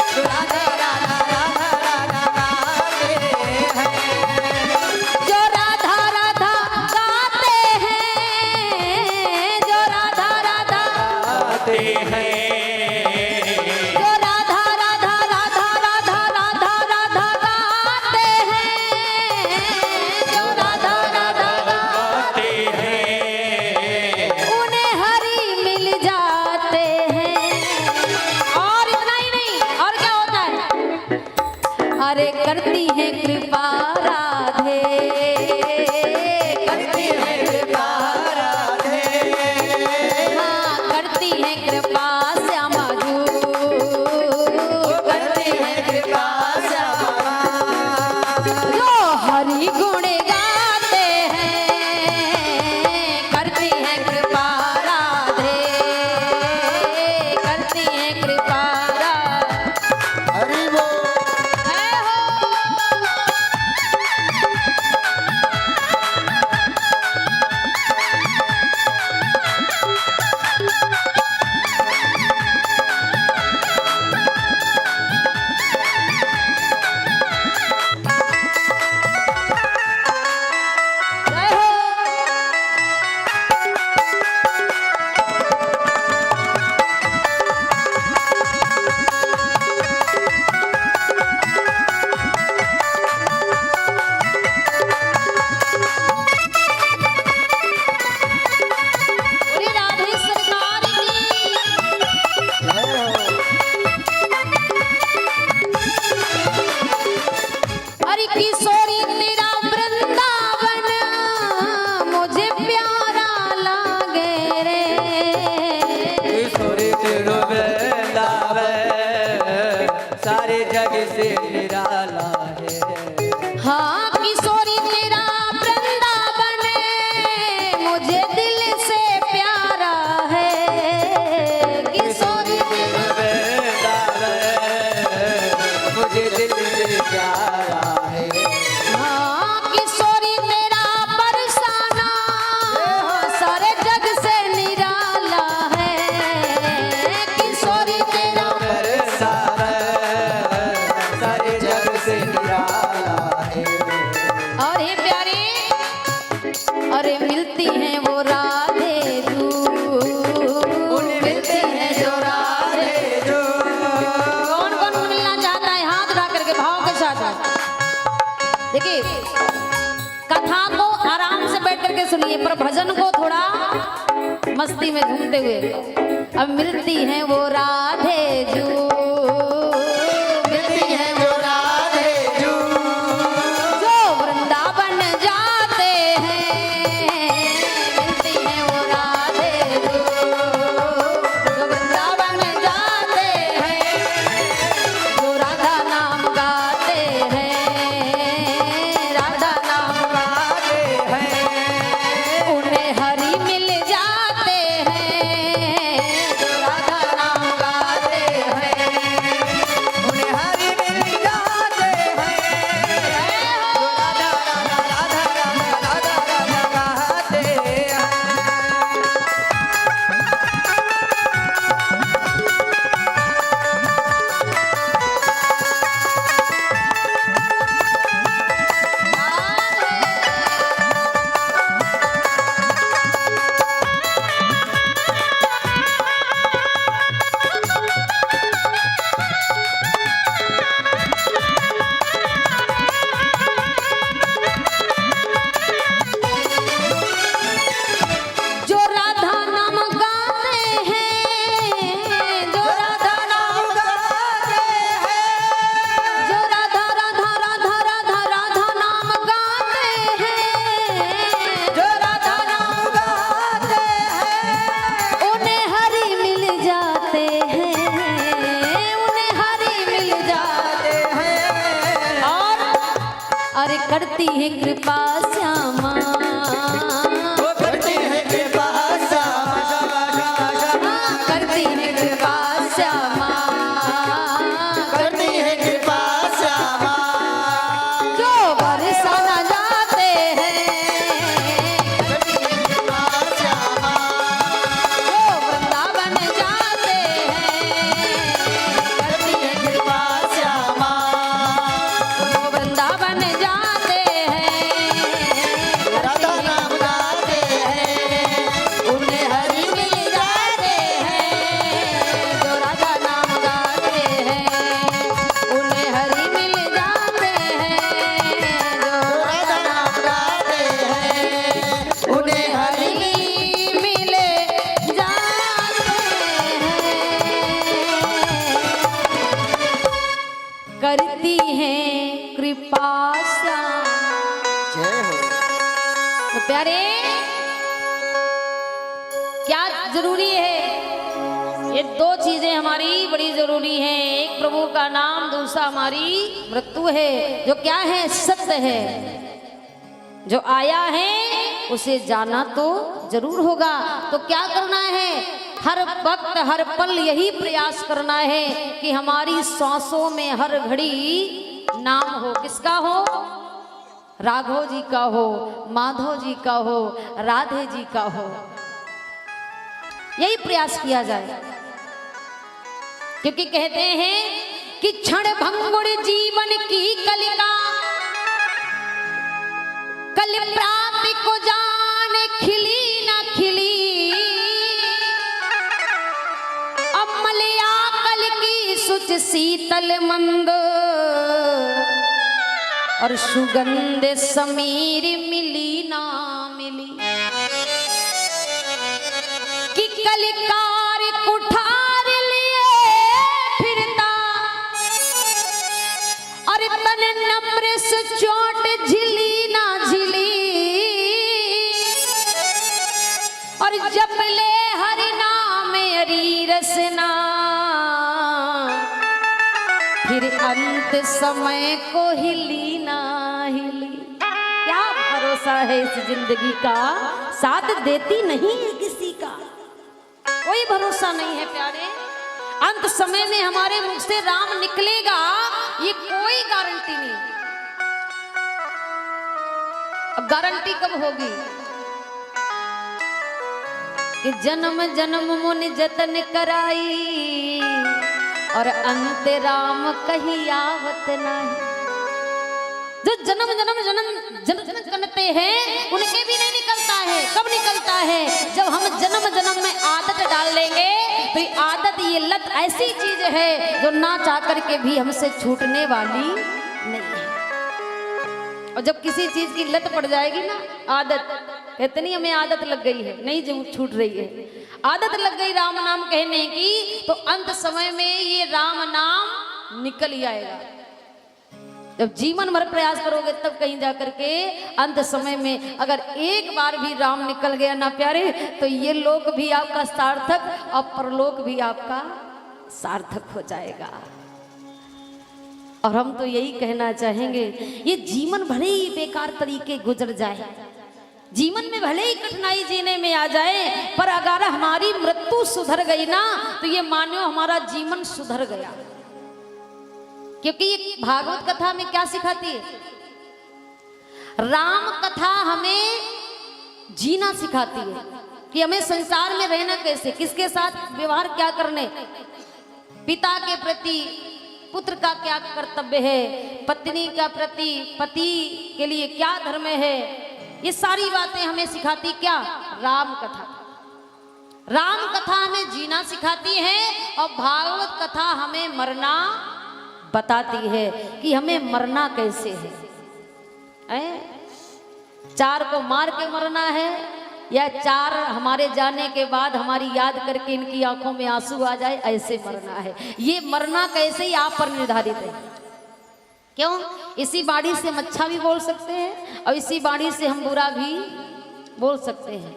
जो राधा राधा राधा राधा गाते हैं, जो राधा राधा गाते हैं, जो राधा राधा गाते हैं, जो राधा राधा राधा राधा राधा राधा गाते हैं, जो राधा राधा गाते हैं, उन्हें हरि मिल जाते हैं। और इतना ही नहीं, और क्या होता है? अरे करती है कृपा राधे, करती है कृपा राधे, हाँ करती है कृपा श्यामा जू, करती है कृपा श्यामा, जो हरि गुण गाते हैं, करती है कृपा राधे, करती है कृपा राधे। हरि बोल। जय हो। जय हो। बोली राधे सरकार की। अरे किशोरी तेरा वृंदावन मुझे प्यारा लागे रे, किशोरी तेरो वृंदावन सारे जग से निराला है। हाँ किशोरी तेरा वृंदावन मुझे दिल से प्यारा है, किशोरी तेरा मुझे दिल से प्यारा है। हाँ किशोरी तेरा बरसाना सारे जग से निराला है, किशोरी तेरा बरसाना सारे जग से निराला है। और हे प्यारे, अरे मिलती हैं वो राधे जू, मिलती हैं जो राधे जू। कौन कौन मिलना चाहता है? हाथ उठा करके भाव के साथ। देखिए कथा को आराम से बैठ करके सुनिए, पर भजन को थोड़ा मस्ती में झूमते हुए। अब मिलती हैं वो राधे जू, मिलती हैं वो राधे जू, जो वृंदावन जाते हैं, मिलती हैं वो राधे जू, जो वृंदावन जाते हैं, जो राधा नाम गाते हैं, राधा नाम गाते हैं, करती है कृपा श्यामा, वो करती है कृपा श्यामा, करती है कृपा श्यामा, करती है कृपा श्यामा। जो बरसाना जाते हैं, करती है कृपा श्यामा, जो वृंदावन जाते हैं, करती है कृपा श्यामा। जो वृंदावन जाते हैं, राधा नाम गाते हैं, उन्हें हरि मिल जाते हैं। जो राधा नाम गाते हैं, उन्हें हरि मिल जाते हैं। जो राधा नाम गाते हैं, उन्हें हरि मिल जाते हैं। करती हैं कृपा श्याम। जय हो। तो प्यारे क्या जरूरी है? ये दो चीजें हमारी बड़ी जरूरी हैं। एक प्रभु का नाम, दूसरा हमारी मृत्यु है। जो क्या है? सत्य है। जो आया है उसे जाना तो जरूर होगा। तो क्या करना है? हर वक्त हर पल यही प्रयास करना है कि हमारी सांसों में हर घड़ी नाम हो। किसका हो? राघव जी का हो, माधव जी का हो, राधे जी का हो। यही प्रयास किया जाए, क्योंकि कहते हैं कि क्षण भंगुर जीवन की कलिका, कल प्राप्ति को जान खिली ना खिली। अमलिया कल की सुच शीतल मंद, और सुगंध समीर मिली ना मिली। कि कलिकार कुठार लिए फिरता, और तन नम्र से चोट झिली ना झिली। और जब ले हरि नाम हरि रसना, फिर अंत समय को हिली ना हिली। क्या भरोसा है इस जिंदगी का, साथ देती नहीं है किसी का। कोई भरोसा नहीं है प्यारे। अंत समय में हमारे मुख से राम निकलेगा, ये कोई गारंटी नहीं। अब गारंटी कब होगी? कि जन्म जन्म मुनि जतन कराई, और अंत राम कहीं आवत नहीं। जो जन्म जन्म जन्म जन्म करते हैं उनके भी नहीं निकलता है। कब निकलता है? जब हम जन्म जन्म में आदत डाल लेंगे। तो ये आदत, ये लत ऐसी चीज है जो ना चाह करके भी हमसे छूटने वाली नहीं है। और जब किसी चीज की लत पड़ जाएगी ना, आदत, इतनी हमें आदत लग गई है, नहीं जो छूट रही है, आदत लग गई राम नाम कहने की, तो अंत समय में ये राम नाम निकल ही आएगा। जब जीवन भर प्रयास करोगे तब कहीं जा करके अंत समय में अगर एक बार भी राम निकल गया ना प्यारे, तो ये लोक भी आपका सार्थक और परलोक भी आपका सार्थक हो जाएगा। और हम तो यही कहना चाहेंगे, ये जीवन भले ही बेकार तरीके गुजर जाए, जीवन में भले ही कठिनाई जीने में आ जाए, पर अगर हमारी मृत्यु सुधर गई ना, तो ये मानो हमारा जीवन सुधर गया। क्योंकि ये भागवत कथा में क्या सिखाती है? राम कथा हमें जीना सिखाती है कि हमें संसार में रहना कैसे, किसके साथ व्यवहार क्या करने, पिता के प्रति पुत्र का क्या कर्तव्य है, पत्नी का प्रति पति के लिए क्या धर्म है। ये सारी बातें हमें सिखाती क्या? राम कथा। राम कथा हमें जीना सिखाती है और भागवत कथा हमें मरना बताती है कि हमें मरना कैसे है। चार को मार के मरना है या चार हमारे जाने के बाद हमारी याद करके इनकी आंखों में आंसू आ जाए, ऐसे मरना है। ये मरना कैसे ही आप पर निर्धारित है। क्यों? इसी बाड़ी से हम अच्छा भी बोल सकते हैं और इसी बाड़ी से हम बुरा भी बोल सकते हैं।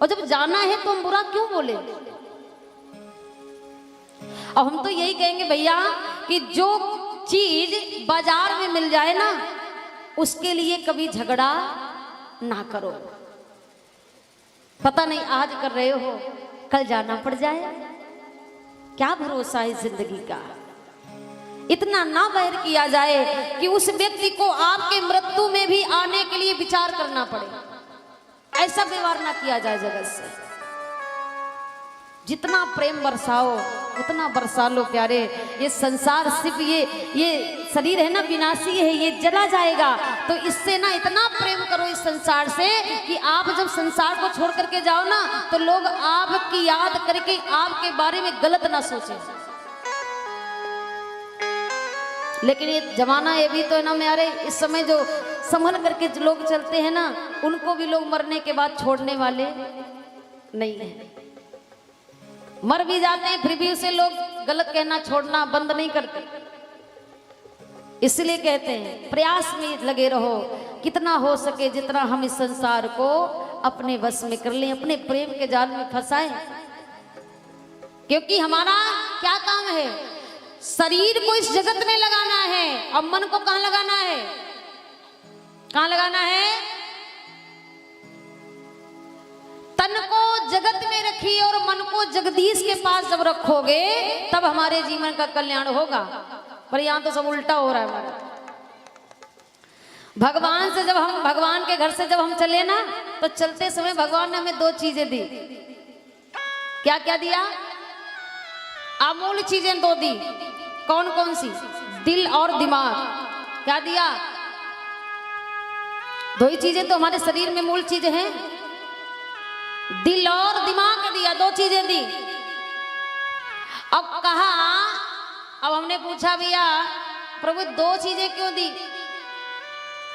और जब जाना है तो हम बुरा क्यों बोले? और हम तो यही कहेंगे भैया कि जो चीज बाजार में मिल जाए ना, उसके लिए कभी झगड़ा ना करो। पता नहीं आज कर रहे हो, कल जाना पड़ जाए, क्या भरोसा है जिंदगी का। इतना ना वैर किया जाए कि उस व्यक्ति को आपके मृत्यु में भी आने के लिए विचार करना पड़े, ऐसा व्यवहार ना किया जाए जगत से। जितना प्रेम बरसाओ उतना बरसा लो प्यारे। ये संसार सिर्फ ये शरीर है ना, विनाशी है, ये जला जाएगा। तो इससे ना इतना प्रेम करो इस संसार से कि आप जब संसार को छोड़ करके जाओ ना, तो लोग आपकी याद करके आपके बारे में गलत ना सोचें। लेकिन ये जमाना ये भी तो है ना प्यारे, इस समय जो संभल करके जो लोग चलते हैं ना, उनको भी लोग मरने के बाद छोड़ने वाले नहीं है। मर भी जाते हैं फिर भी उसे लोग गलत कहना छोड़ना बंद नहीं करते। इसलिए कहते हैं प्रयास में लगे रहो, कितना हो सके जितना हम इस संसार को अपने वश में कर लें, अपने प्रेम के जाल में फंसाएं। क्योंकि हमारा क्या काम है, शरीर को इस जगत में लगाना है और मन को कहां लगाना है, कहां लगाना है। तन को जगत में रखिए और मन को जगदीश के पास जब रखोगे तब हमारे जीवन का कल्याण होगा। पर यहां तो सब उल्टा हो रहा है हमारा। भगवान से जब हम, भगवान के घर से जब हम चले ना, तो चलते समय भगवान ने हमें दो चीजें दी। क्या क्या दिया? अमूल्य चीजें दो दी। कौन कौन सी? दिल और दिमाग। क्या दिया? दो ही चीजें तो हमारे शरीर में मूल चीजें हैं, दिल और दिमाग दिया, दो चीजें दी। अब कहा, अब हमने पूछा भैया प्रभु दो चीजें क्यों दी?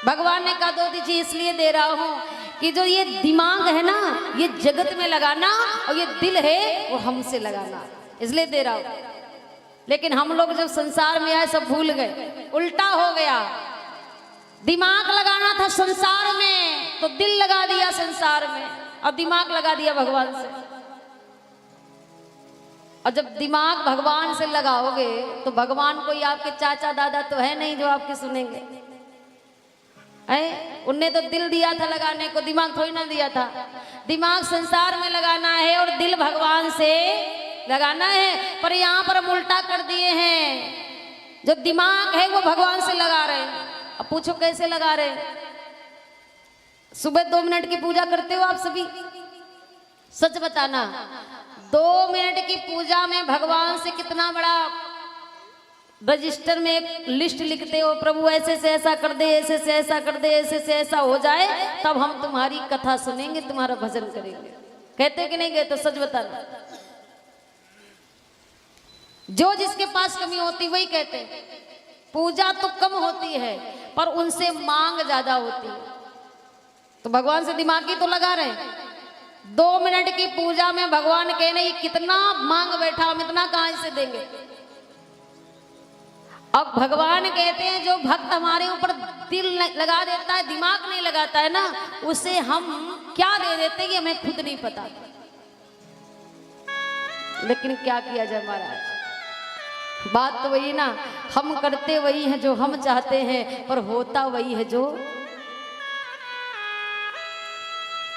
भगवान ने कहा दो चीजें इसलिए दे रहा हूं कि जो ये दिमाग है ना, ये जगत में लगाना, और ये दिल है वो हमसे लगाना, इसलिए दे रहा हूं। लेकिन हम लोग जब संसार में आए सब भूल गए, उल्टा हो गया। दिमाग लगाना था संसार में तो दिल लगा दिया संसार में, और दिमाग लगा दिया भगवान से। और जब दिमाग भगवान से लगाओगे तो भगवान कोई आपके चाचा दादा तो है नहीं जो आपके सुनेंगे, है? उनने तो दिल दिया था लगाने को, दिमाग थोड़ी ना दिया था। दिमाग संसार में लगाना है और दिल भगवान से लगाना है। पर यहाँ पर हम उल्टा कर दिए हैं, जो दिमाग है वो भगवान से लगा रहे हैं। अब पूछो कैसे लगा रहे हैं? सुबह 2 मिनट की पूजा करते हो आप सभी? सच बताना, 2 मिनट की पूजा में भगवान से कितना बड़ा रजिस्टर में एक लिस्ट लिखते हो, प्रभु ऐसे से ऐसा कर दे, ऐसे से ऐसा कर दे, ऐसे से ऐसा हो जाए तब हम तुम्हारी कथा सुनेंगे, तुम्हारा भजन करेंगे। कहते कि नहीं कहते? सच बताना। जो जिसके पास कमी होती वही कहते हैं। पूजा तो कम होती है पर उनसे मांग ज्यादा होती है। तो भगवान से दिमाग ही तो लगा रहे हैं। 2 मिनट की पूजा में भगवान कहने ये कितना मांग बैठा, हम इतना कहां से देंगे। अब भगवान कहते हैं जो भक्त हमारे ऊपर दिल लगा देता है, दिमाग नहीं लगाता है ना, उसे हम क्या दे देते हैं कि हमें खुद नहीं पता। लेकिन क्या किया जाए महाराज, बात तो वही ना, हम करते वही है जो हम चाहते हैं पर होता वही है जो।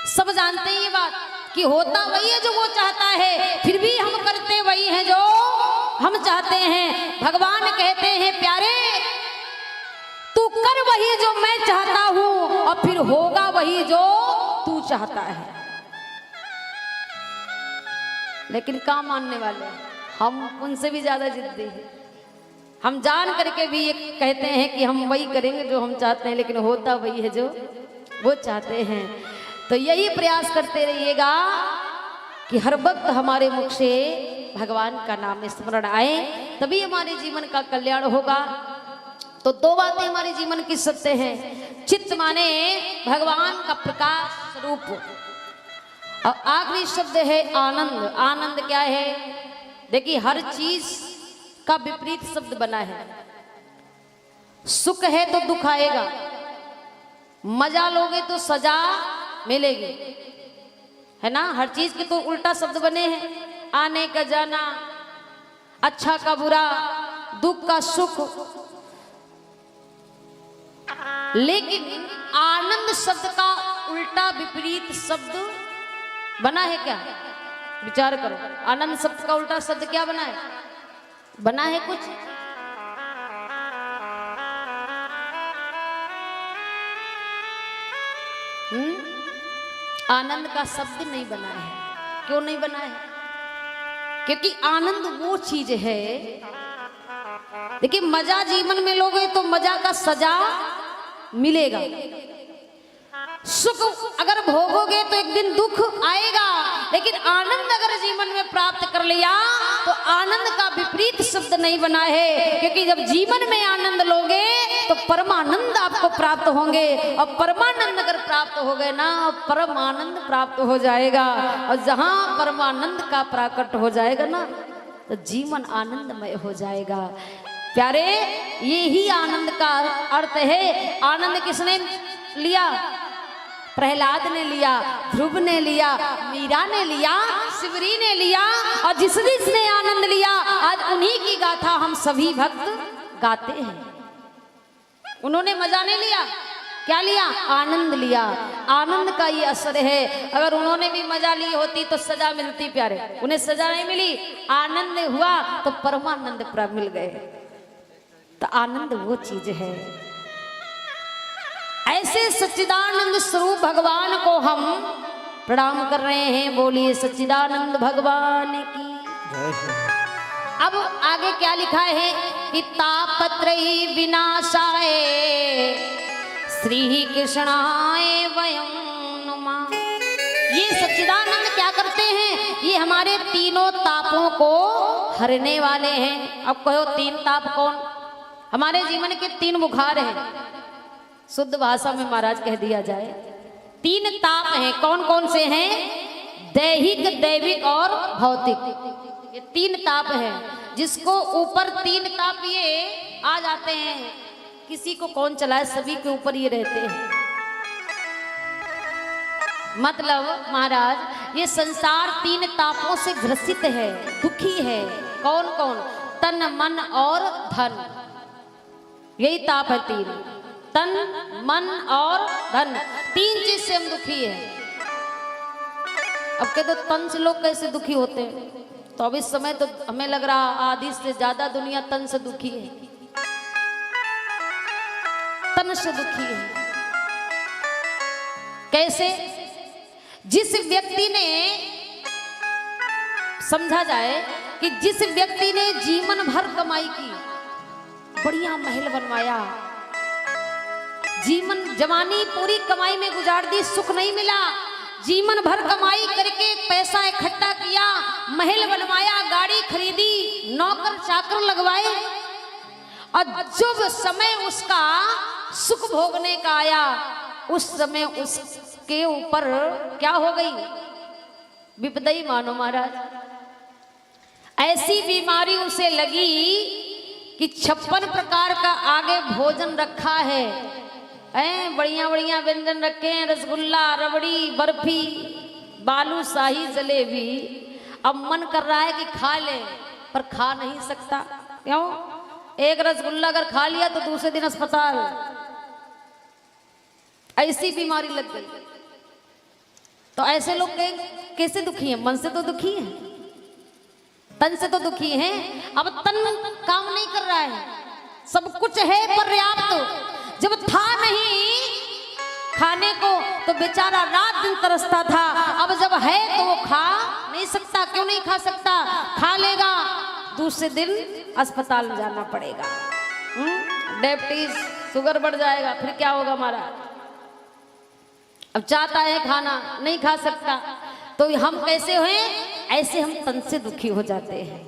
सब जानते हैं ये बात कि होता वही है जो वो चाहता है, फिर भी हम करते वही है जो हम चाहते हैं। भगवान कहते हैं प्यारे तू कर वही जो मैं चाहता हूं और फिर होगा वही जो तू चाहता है। लेकिन क्या मानने वाले हैं हम, उनसे भी ज्यादा जिद्दी हैं। हम जान करके भी ये कहते हैं कि हम वही करेंगे जो हम चाहते हैं, लेकिन होता वही है जो वो चाहते हैं। तो यही प्रयास करते रहिएगा कि हर वक्त हमारे मुख से भगवान का नाम स्मरण आए, तभी हमारे जीवन का कल्याण होगा। तो 2 बातें हमारे जीवन की सत्य हैं। चित्त माने भगवान का प्रकाश स्वरूप, और आखिरी शब्द है आनंद। आनंद क्या है? देखिए हर चीज का विपरीत शब्द बना है। सुख है तो दुख आएगा, मजा लोगे तो सजा मिलेगी, है ना। हर चीज के तो उल्टा शब्द बने हैं। आने का जाना, अच्छा का बुरा, दुख का सुख। लेकिन आनंद शब्द का उल्टा विपरीत शब्द बना है क्या? विचार करो, आनंद शब्द का उल्टा शब्द क्या बना है? बना है कुछ? आनंद का शब्द नहीं बना है। क्यों नहीं बना है? क्योंकि आनंद वो चीज है, देखिए मजा जीवन में लोगे तो मजा का सजा मिलेगा, सुख अगर भोगोगे तो एक दिन दुख आएगा, लेकिन आनंद अगर जीवन में प्राप्त कर लिया तो आनंद का विपरीत शब्द नहीं बना है। क्योंकि जब जीवन में आनंद लोगे तो परमानंद आपको प्राप्त होंगे, और परमानंद अगर प्राप्त हो गए ना, परमानंद प्राप्त हो जाएगा, और जहां परमानंद का प्राकट हो जाएगा ना तो जीवन आनंदमय हो जाएगा। प्यारे, यही आनंद का अर्थ है। आनंद किसने लिया? प्रहलाद ने लिया, ध्रुव ने लिया, मीरा ने लिया, शिवरी ने लिया, और जिसने आनंद लिया आज उन्हीं की गाथा हम सभी भक्त गाते हैं। उन्होंने मजा नहीं लिया, क्या लिया? आनंद लिया। आनंद का ये असर है। अगर उन्होंने भी मजा ली होती तो सजा मिलती प्यारे, उन्हें सजा नहीं मिली, आनंद हुआ तो परमानंद प्राप्त मिल गए। तो आनंद वो चीज है। ऐसे सच्चिदानंद स्वरूप भगवान को हम प्रणाम कर रहे हैं। बोलिए सच्चिदानंद भगवान की। अब आगे क्या लिखा है कि तापत्रयी विनाशाय श्री कृष्णाय वयं नुमः। ये सच्चिदानंद क्या करते हैं? ये हमारे तीनों तापों को हरने वाले हैं। अब कहो तीन ताप कौन? हमारे जीवन के तीन बुखार हैं, शुद्ध भाषा में महाराज कह दिया जाए। तीन ताप हैं। कौन कौन से हैं? दैहिक, दैविक और भौतिक। ये तीन ताप हैं। जिसको ऊपर तीन ताप ये आ जाते हैं, किसी को कौन चलाए, सभी के ऊपर ये रहते हैं। मतलब महाराज ये संसार तीन तापों से ग्रसित है, दुखी है। कौन कौन? तन, मन और धन। यही ताप है तीन, तन, मन और धन। तीन चीज से हम दुखी है। अब के तो तन से लोग कैसे दुखी होते हैं? तो अब इस समय तो हमें लग रहा आधी से ज्यादा दुनिया तन से दुखी है, तन से दुखी है। कैसे? जिस व्यक्ति ने, समझा जाए कि जिस व्यक्ति ने जीवन भर कमाई की, बढ़िया महल बनवाया, जीवन जवानी पूरी कमाई में गुजार दी, सुख नहीं मिला, जीवन भर कमाई करके पैसा इकट्ठा किया, महल बनवाया, गाड़ी खरीदी, नौकर चाकर लगवाए, और जब समय उसका सुख भोगने का आया, उस समय उसके ऊपर क्या हो गई? विपदई मानो महाराज। ऐसी बीमारी उसे लगी कि 56 प्रकार का आगे भोजन रखा है, बढ़िया बढ़िया व्यंजन रखे हैं, रसगुल्ला, रबड़ी, बर्फी, बालूशाही, जलेबी। अब मन कर रहा है कि खा ले, पर खा नहीं सकता। क्यों? एक रसगुल्ला अगर खा लिया तो दूसरे दिन अस्पताल। ऐसी बीमारी लग गई। तो ऐसे लोग कैसे दुखी हैं? मन से तो दुखी हैं, तन से तो दुखी हैं। अब तन काम नहीं कर रहा है, सब कुछ है पर्याप्त, जब था नहीं खाने को तो बेचारा रात दिन तरसता था, अब जब है तो वो खा नहीं सकता। क्यों नहीं खा सकता? खा लेगा, दूसरे दिन अस्पताल में जाना पड़ेगा, डायबिटीज, शुगर बढ़ जाएगा, फिर क्या होगा हमारा? अब चाहता है खाना, नहीं खा सकता, तो हम कैसे हुए? ऐसे हम तन से दुखी हो जाते हैं।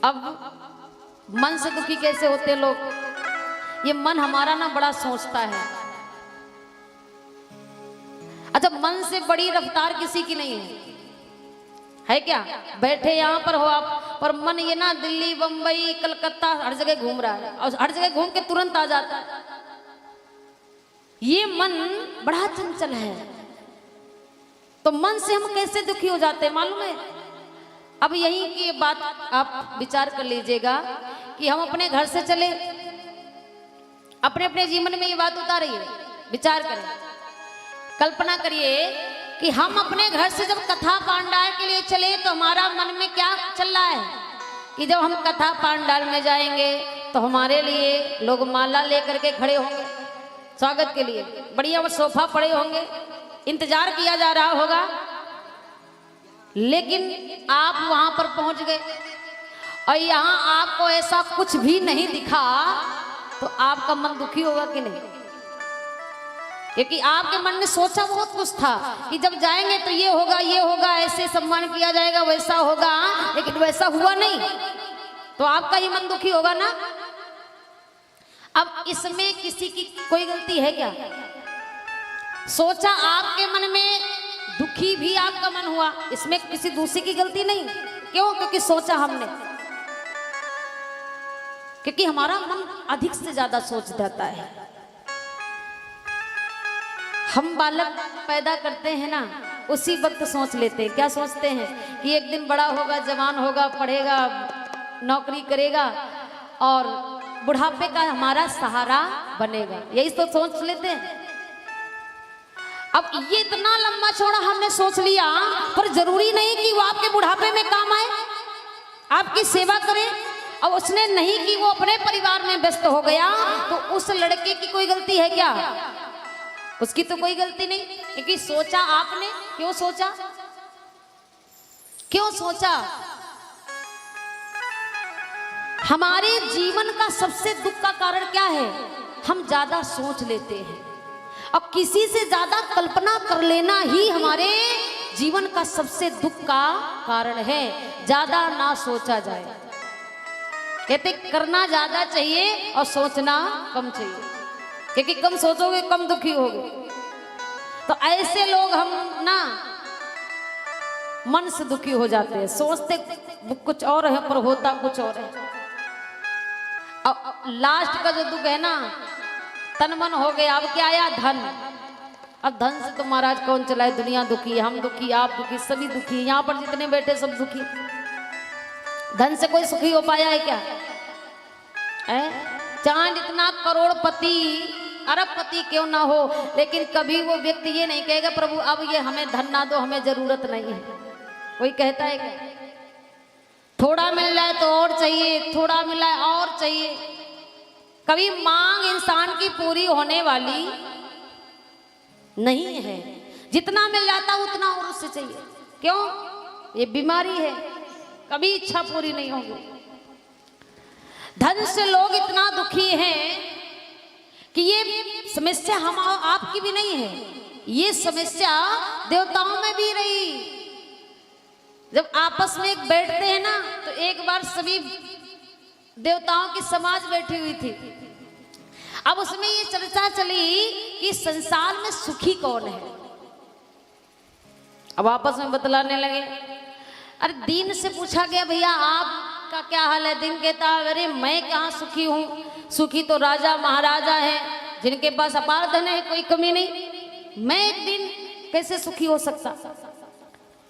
अब मन से दुखी कैसे होते लोग? ये मन हमारा ना बड़ा सोचता है। अच्छा, मन से बड़ी रफ्तार किसी की नहीं है क्या? बैठे यहाँ पर हो आप, पर मन ये ना दिल्ली, बंबई, कलकत्ता, हर जगह घूम रहा है, और हर जगह घूम के तुरंत आ जाता है। ये मन बड़ा चंचल है। तो मन से हम कैसे दुखी हो जाते हैं मालूम है? अब यही की बात आप विचार कर लीजिएगा कि हम अपने घर से चले, अपने अपने जीवन में ये बात उतारिए, विचार करें, कल्पना करिए कि हम अपने घर से जब कथा पांडाल के लिए चले तो हमारा मन में क्या चल रहा है कि जब हम कथा पांडाल में जाएंगे तो हमारे लिए लोग माला लेकर के खड़े होंगे स्वागत के लिए, बढ़िया वो सोफा पड़े होंगे, इंतजार किया जा रहा होगा। लेकिन आप वहां पर पहुंच गए और यहाँ आपको ऐसा कुछ भी नहीं दिखा तो आपका मन दुखी होगा कि नहीं? क्योंकि आपके मन में सोचा बहुत कुछ था कि जब जाएंगे तो ये होगा, ऐसे सम्मान किया जाएगा, वैसा होगा, लेकिन वैसा हुआ नहीं तो आपका ही मन दुखी होगा ना। अब इसमें किसी की कोई गलती है क्या? सोचा आपके मन में, दुखी भी आपका मन हुआ, इसमें किसी दूसरे की गलती नहीं। क्यों? क्योंकि सोचा हमने, क्योंकि हमारा मन अधिक से ज्यादा सोच जाता है। हम बालक पैदा करते हैं ना, उसी वक्त सोच लेते हैं। क्या सोचते हैं कि एक दिन बड़ा होगा, जवान होगा, पढ़ेगा, नौकरी करेगा और बुढ़ापे का हमारा सहारा बनेगा, यही तो सोच लेते हैं। अब ये इतना लंबा चौड़ा हमने सोच लिया, पर जरूरी नहीं कि वो आपके बुढ़ापे में काम आए, आपकी सेवा करे। अब उसने नहीं कि वो अपने परिवार में व्यस्त हो गया तो उस लड़के की कोई गलती है क्या? उसकी तो कोई गलती नहीं, क्योंकि सोचा आपने। क्यों सोचा? क्यों सोचा? हमारे जीवन का सबसे दुख का कारण क्या है? हम ज्यादा सोच लेते हैं। अब किसी से ज्यादा कल्पना कर लेना ही हमारे जीवन का सबसे दुख का कारण है। ज्यादा ना सोचा जाए, कहते करना ज्यादा चाहिए और सोचना कम चाहिए, क्योंकि कम सोचोगे कम दुखी होगे। तो ऐसे लोग हम ना मन से दुखी हो जाते हैं, सोचते कुछ और है पर होता कुछ और है। अब लास्ट का जो दुख है ना, तन मन हो गया। अब क्या आया? धन। अब धन से तो महाराज कौन चलाए? दुनिया दुखी है, हम दुखी, आप दुखी, सभी दुखी, यहाँ पर जितने बैठे सब दुखी। धन से कोई सुखी हो पाया है क्या? चाहे जितना करोड़पति अरबपति क्यों ना हो, लेकिन कभी वो व्यक्ति ये नहीं कहेगा प्रभु अब ये हमें धन ना दो, हमें जरूरत नहीं है। कोई कहता है क्या? थोड़ा मिल जाए तो और चाहिए, थोड़ा मिला है और चाहिए। कभी मांग इंसान की पूरी होने वाली नहीं है, जितना मिल जाता उतना और उससे चाहिए। क्यों? ये बीमारी है, कभी इच्छा पूरी नहीं होगी। धन से लोग इतना दुखी हैं कि ये समस्या हम आपकी भी नहीं है, ये समस्या देवताओं में भी रही। जब आपस में एक बैठते हैं ना तो एक बार सभी देवताओं की समाज बैठी हुई थी। अब उसमें ये चर्चा चली कि संसार में सुखी कौन है। अब आपस में बतलाने लगे। अरे दीन से पूछा गया भैया आपका क्या हाल है? दिन कहता अरे मैं कहाँ सुखी हूँ, सुखी तो राजा महाराजा हैं जिनके पास अपार धन है, कोई कमी नहीं। मैं एक दिन कैसे सुखी हो सकता?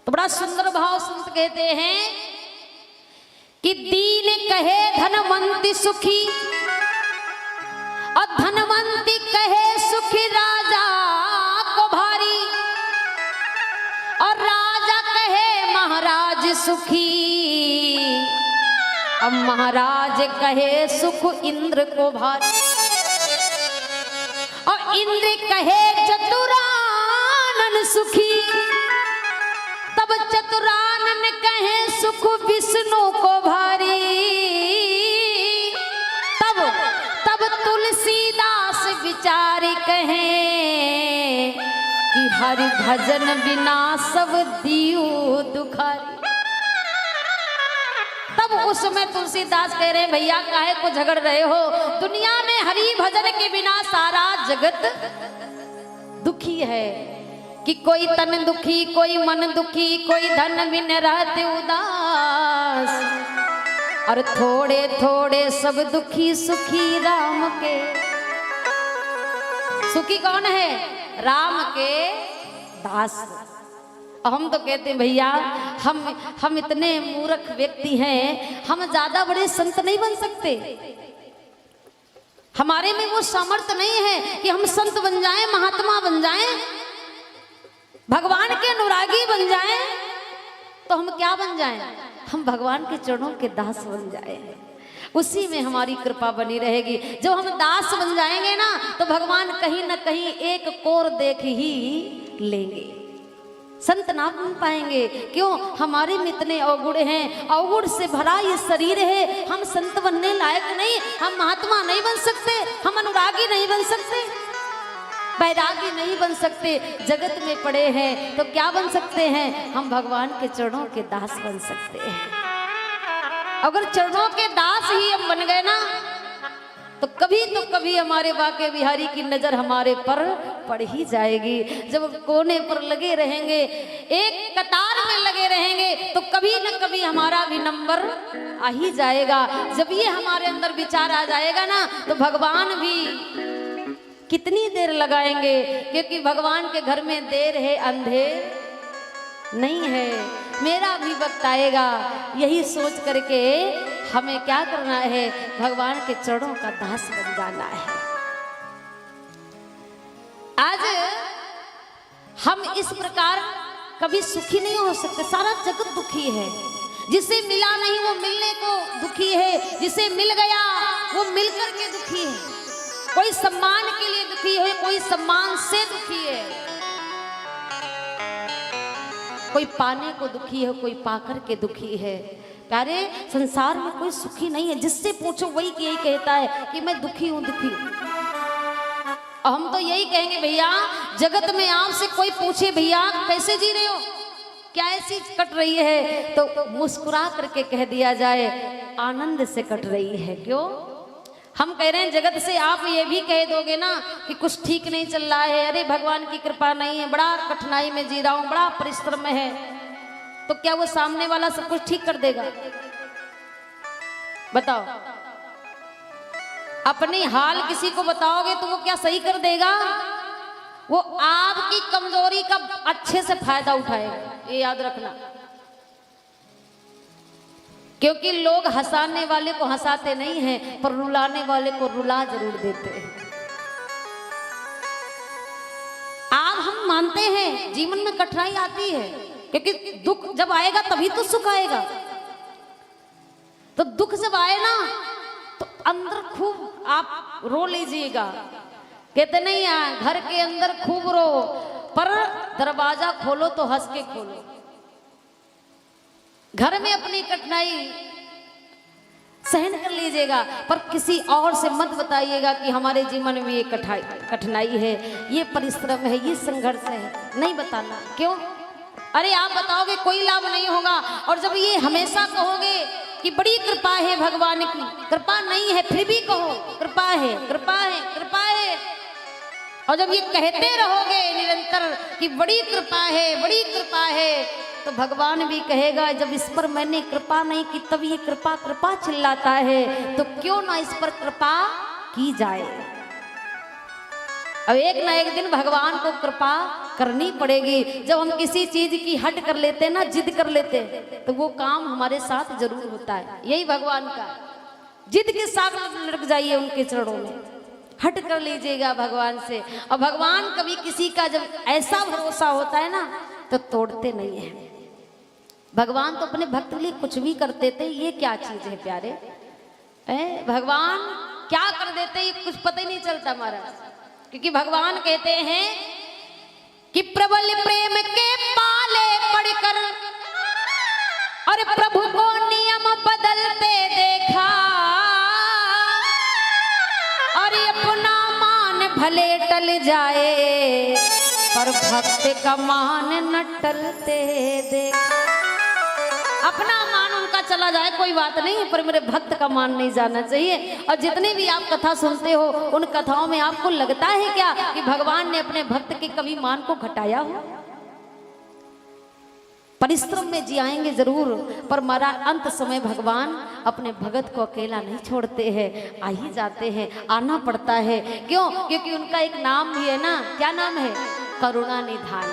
तो बड़ा सुंदर भाव संत कहते हैं कि दीन कहे धनवंती सुखी और धनवंती कहे सुखी राजा को भारी, और राजा कहे महाराज सुखी, अब महाराज कहे सुख इंद्र को भारी, और इंद्र कहे चतुरानन सुखी, तब चतुरानन कहे सुख विष्णु को भारी। तब तुलसीदास विचारी कहे कि हरि भजन बिना सब दियो दुखारी। तब उसमें तुलसीदास कह रहे भैया काहे को झगड़ रहे हो, दुनिया में हरि भजन के बिना सारा जगत दुखी है। कि कोई तन दुखी, कोई मन दुखी, कोई धन बिन रहते उदास, और थोड़े थोड़े सब दुखी सुखी राम के। सुखी कौन है? राम के दास। हम तो कहते हैं भैया हम इतने मूर्ख व्यक्ति हैं, हम ज्यादा बड़े संत नहीं बन सकते, हमारे में वो सामर्थ्य नहीं है कि हम संत बन जाएं, महात्मा बन जाएं, भगवान के अनुरागी बन जाएं। तो हम क्या बन जाएं? हम भगवान के चरणों के दास बन जाएं, उसी में हमारी कृपा बनी रहेगी। जब हम दास बन जाएंगे ना, तो भगवान कहीं ना कहीं एक कोर देख ही लेंगे, संत ना बन पाएंगे। क्यों? हमारे में इतने अवगुण हैं, अवगुण से भरा ये शरीर है। हम संत बनने लायक नहीं, हम महात्मा नहीं बन सकते, हम अनुरागी नहीं बन सकते, बैरागी नहीं बन सकते। जगत में पड़े हैं तो क्या बन सकते हैं? हम भगवान के चरणों के दास बन सकते हैं। अगर चरणों के दास ही हम बन गए ना, तो कभी हमारे बाके बिहारी की नजर हमारे पर पड़ ही जाएगी। जब कोने पर लगे रहेंगे, एक कतार में लगे रहेंगे, तो कभी न कभी हमारा भी नंबर आ ही जाएगा। जब ये हमारे अंदर विचार आ जाएगा ना, तो भगवान भी कितनी देर लगाएंगे, क्योंकि भगवान के घर में देर है अंधेर नहीं है। मेरा भी वक्त आएगा, यही सोच करके हमें क्या करना है? भगवान के चरणों का दास बन जाना है। आज हम इस प्रकार कभी सुखी नहीं हो सकते, सारा जगत दुखी है। जिसे मिला नहीं वो मिलने को दुखी है, जिसे मिल गया वो मिल करके दुखी है। कोई सम्मान के लिए दुखी है, कोई सम्मान से दुखी है, कोई पाने को दुखी है, कोई पाकर के दुखी है। प्यारे, संसार में कोई सुखी नहीं है। जिससे पूछो वही यही कहता है कि मैं दुखी हूं, दुखी हूं। और हम तो यही कहेंगे, भैया जगत में आपसे कोई पूछे भैया कैसे जी रहे हो, क्या ऐसी कट रही है, तो मुस्कुरा करके कह दिया जाए आनंद से कट रही है। क्यों? हम कह रहे हैं जगत से आप ये भी कह दोगे ना कि कुछ ठीक नहीं चल रहा है, अरे भगवान की कृपा नहीं है, बड़ा कठिनाई में जी रहा हूं, बड़ा परिश्रम में है, तो क्या वो सामने वाला सब कुछ ठीक कर देगा? बताओ, अपनी हाल किसी को बताओगे तो वो क्या सही कर देगा? वो आपकी कमजोरी का अच्छे से फायदा उठाएगा, ये याद रखना। क्योंकि लोग हंसाने वाले को हंसाते नहीं हैं, पर रुलाने वाले को रुला जरूर देते हैं। आप हम मानते हैं जीवन में कठिनाई आती है, क्योंकि दुख जब आएगा तभी तो सुख आएगा। तो दुख जब आए ना, तो अंदर खूब आप रो लीजिएगा। कहते नहीं घर के अंदर खूब रो, पर दरवाजा खोलो तो हंस के खोलो। घर में अपनी कठिनाई सहन कर लीजिएगा, पर किसी और से मत बताइएगा कि हमारे जीवन में ये कठिनाई है, ये परिश्रम है, ये संघर्ष है, नहीं बताना। क्यों? अरे आप बताओगे कोई लाभ नहीं होगा। और जब ये हमेशा कहोगे कि बड़ी कृपा है भगवान की, कृपा नहीं है फिर भी कहो कृपा है, कृपा है, कृपा है। और जब ये कहते रहोगे निरंतर कि बड़ी कृपा है, बड़ी कृपा है, तो भगवान भी कहेगा जब इस पर मैंने कृपा नहीं की तब ये कृपा कृपा चिल्लाता है, तो क्यों ना इस पर कृपा की जाए। अब एक ना एक दिन भगवान को कृपा करनी पड़ेगी। जब हम किसी चीज की हट कर लेते हैं ना, जिद कर लेते हैं, तो वो काम हमारे साथ जरूर होता है। यही भगवान का, जिद के साथ लग जाइए उनके चरणों में, हट कर लीजिएगा भगवान से। और भगवान कभी किसी का जब ऐसा भरोसा होता है ना, तो तोड़ते नहीं है। भगवान तो अपने भक्त लिए कुछ भी करते थे। ये क्या चीज है प्यारे, भगवान क्या कर देते ये कुछ पता ही नहीं चलता महाराज। क्योंकि भगवान कहते हैं कि प्रबल प्रेम के पाले पड़कर और प्रभु को नियम बदलते देखा, और अपना मान भले टल जाए पर भक्त का मान न टलते देखा। अपना मान उनका चला जाए कोई बात नहीं, पर मेरे भक्त का मान नहीं जाना चाहिए। और जितनी भी आप कथा सुनते हो, उन कथाओं में आपको लगता है क्या कि भगवान ने अपने भक्त के कभी मान को घटाया हो? परिश्रम में जियाएंगे जरूर, पर मरा अंत समय भगवान अपने भगत को अकेला नहीं छोड़ते हैं, आ ही जाते हैं, आना पड़ता है। क्यों? क्योंकि उनका एक नाम भी है ना, क्या नाम है? करुणा निधान,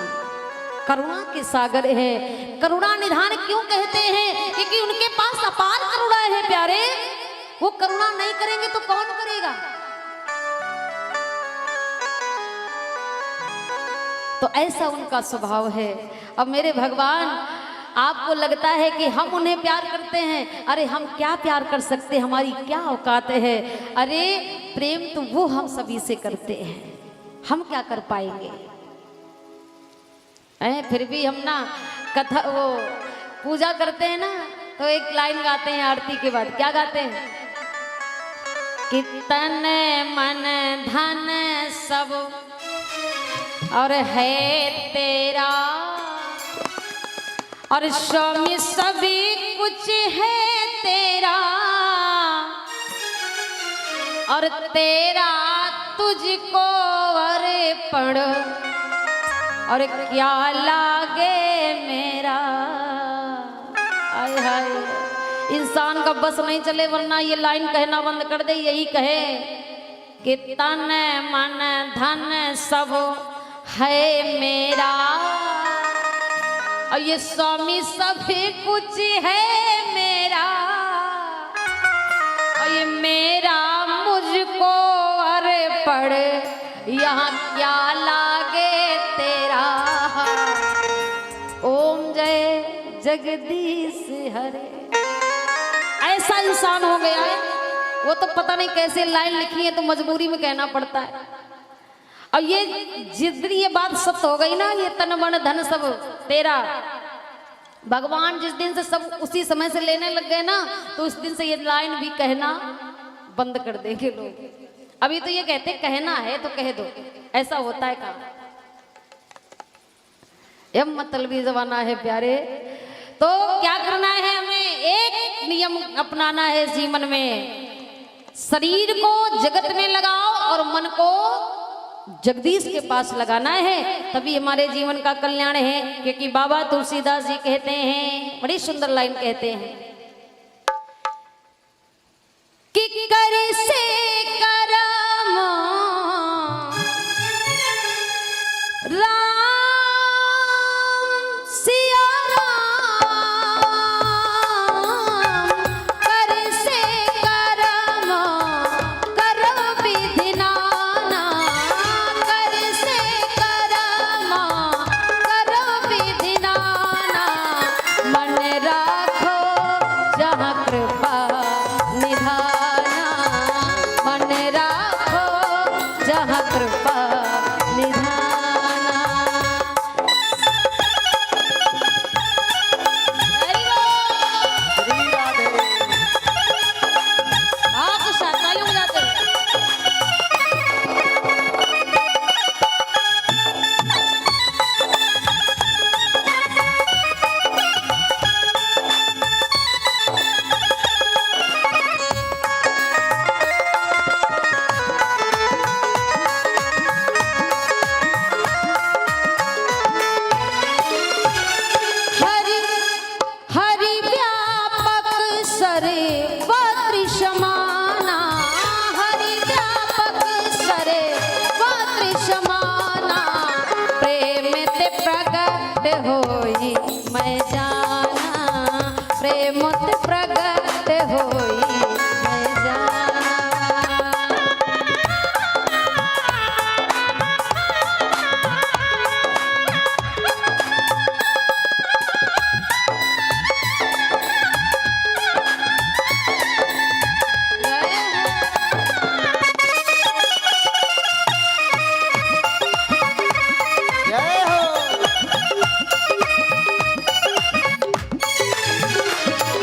करुणा के सागर है। करुणा निधान क्यों कहते हैं? क्योंकि उनके पास अपार करुणा है प्यारे। वो करुणा नहीं करेंगे तो कौन करेगा? तो ऐसा उनका स्वभाव है। अब मेरे भगवान, आपको लगता है कि हम उन्हें प्यार करते हैं, अरे हम क्या प्यार कर सकते हैं, हमारी क्या औकात है। अरे प्रेम तो वो हम सभी से करते हैं, हम क्या कर पाएंगे। फिर भी हम ना कथा वो पूजा करते हैं ना, तो एक लाइन गाते हैं आरती के बाद, क्या गाते हैं? कि तन मन धन सब और है तेरा, और स्वामी सभी कुछ है तेरा, और तेरा तुझको अर्पण, और क्या लागे मेरा। आय हाय, इंसान का बस नहीं चले, वरना ये लाइन कहना बंद कर दे, यही कहे कि तन मन धन सब है मेरा, और ये स्वामी सभी कुछ है मेरा, और ये मेरा मुझको अर्पण, यहाँ क्या लागे तेरा। ओम जय जगदीश हरे। ऐसा इंसान हो गया है, वो तो पता नहीं कैसे लाइन लिखी है, तो मजबूरी में कहना पड़ता है। और ये जितनी ये बात सत्य हो गई ना, ये तन मन धन सब तेरा, भगवान जिस दिन से सब उसी समय से लेने लग गए ना, तो उस दिन से ये लाइन भी कहना बंद कर देंगे लोग। अभी तो ये कहते कहना है तो कह दो, ऐसा होता है काम। यह मतलबी जमाना है प्यारे। तो क्या करना है हमें? एक नियम अपनाना है जीवन में, शरीर को जगत में लगाओ और मन को जगदीश के पास लगाना है, तभी हमारे जीवन का कल्याण है। क्योंकि बाबा तुलसीदास जी कहते हैं, बड़ी सुंदर लाइन कहते हैं कि कर से करम राम सिया राम, कर से करम करो विधि नाना, कर से करम करो विधि नाना, मन राखो जहाँ कृपा निधाना, मन राखो जहाँ कृपा निधाना। हाँ तो शाताली हो जाते हैं। हरि हरि व्यापक सरे वक्र समाना, हरि व्यापक सरे वक्र समाना, प्रेम ते प्रगट होई मैं जाना, प्रेम ते प्रगट होई मैं जाना। जय हो।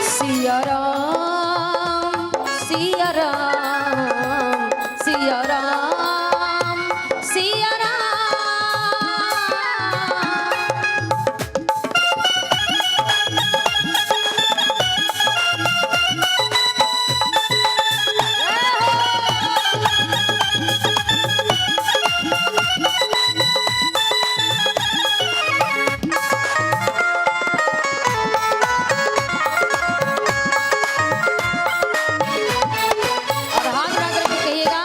सिया राम सिया राम सिया राम सिया राम। और हाथ उठा करके कहिएगा,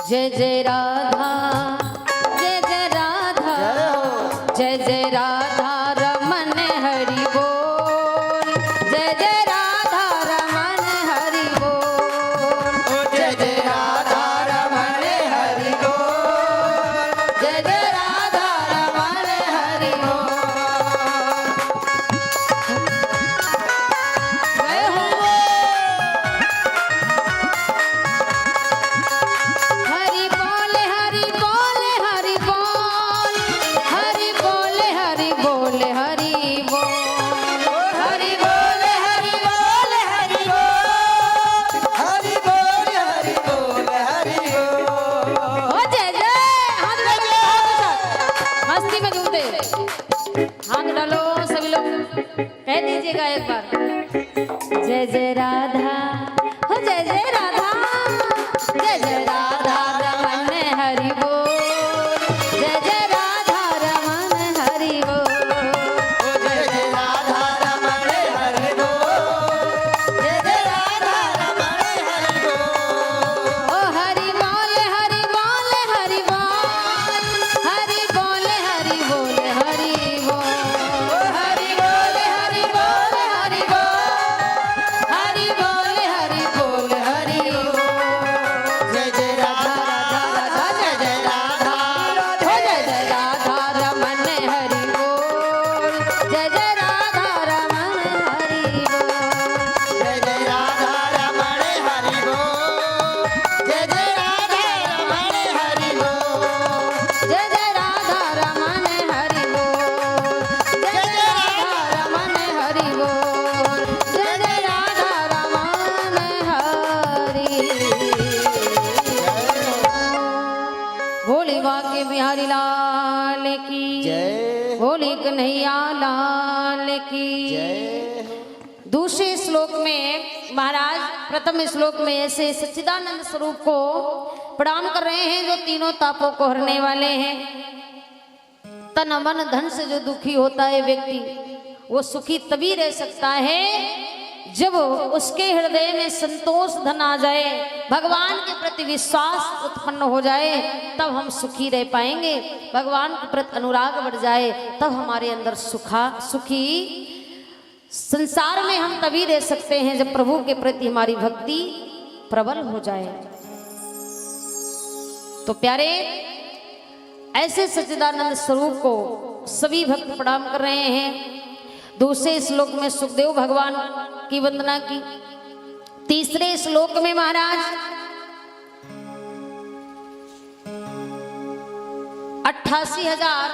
जय जय राधा जय जय राधा, जय जय राधा रमन हरि बोल, जय जय राधा रमन हरि बोल, जय जय राधा रमण हरि बोल, जय जय राधा कह दीजिएगा एक बार। जय जय राधा, हो जय जय राधा, जय जय राधा रमन हरि बोल, जय जय राधा रमन हरि बोल, जय जय राधा रमण हरि बोल, जय जय राधा रमण हरि बोल। ओ हरि बोल हरि बोल हरि बोल, हरि बोल हरि बोल हरि बोल, ओ हरि बोल हरि बोल हरि बोल, हरि बोल हरि बोल हरि बोल। जय जय राधा राधा जय जय राधा हो जय जय राधा रमन हरि बोल, जय जय राधा रमन हरि बोल, जय जय राधा रमण हरि बोल, जय जय राधा रमण हरि बोल। जय जय राधा रमन हरि बोल, जय जय राधा रमन हरि बोल, जय जय राधा रमन हरि। भोले बाके बिहारी लाल की जय भोले कन्हैया लाल की। दूसरे श्लोक में महाराज प्रथम श्लोक में ऐसे सच्चिदानंद स्वरूप को प्रणाम कर रहे हैं जो तीनों तापों को हरने वाले हैं। तन मन धन से जो दुखी होता है व्यक्ति, वो सुखी तभी रह सकता है जब उसके हृदय में संतोष धन आ जाए, भगवान के प्रति विश्वास उत्पन्न हो जाए, तब हम सुखी रह पाएंगे। भगवान के प्रति अनुराग बढ़ जाए, तब हमारे अंदर सुखी संसार में हम तभी रह सकते हैं जब प्रभु के प्रति हमारी भक्ति प्रबल हो जाए। तो प्यारे, ऐसे सच्चिदानंद स्वरूप को सभी भक्त प्रणाम कर रहे हैं। दूसरे श्लोक में सुखदेव भगवान की वंदना की। तीसरे श्लोक में महाराज 88,000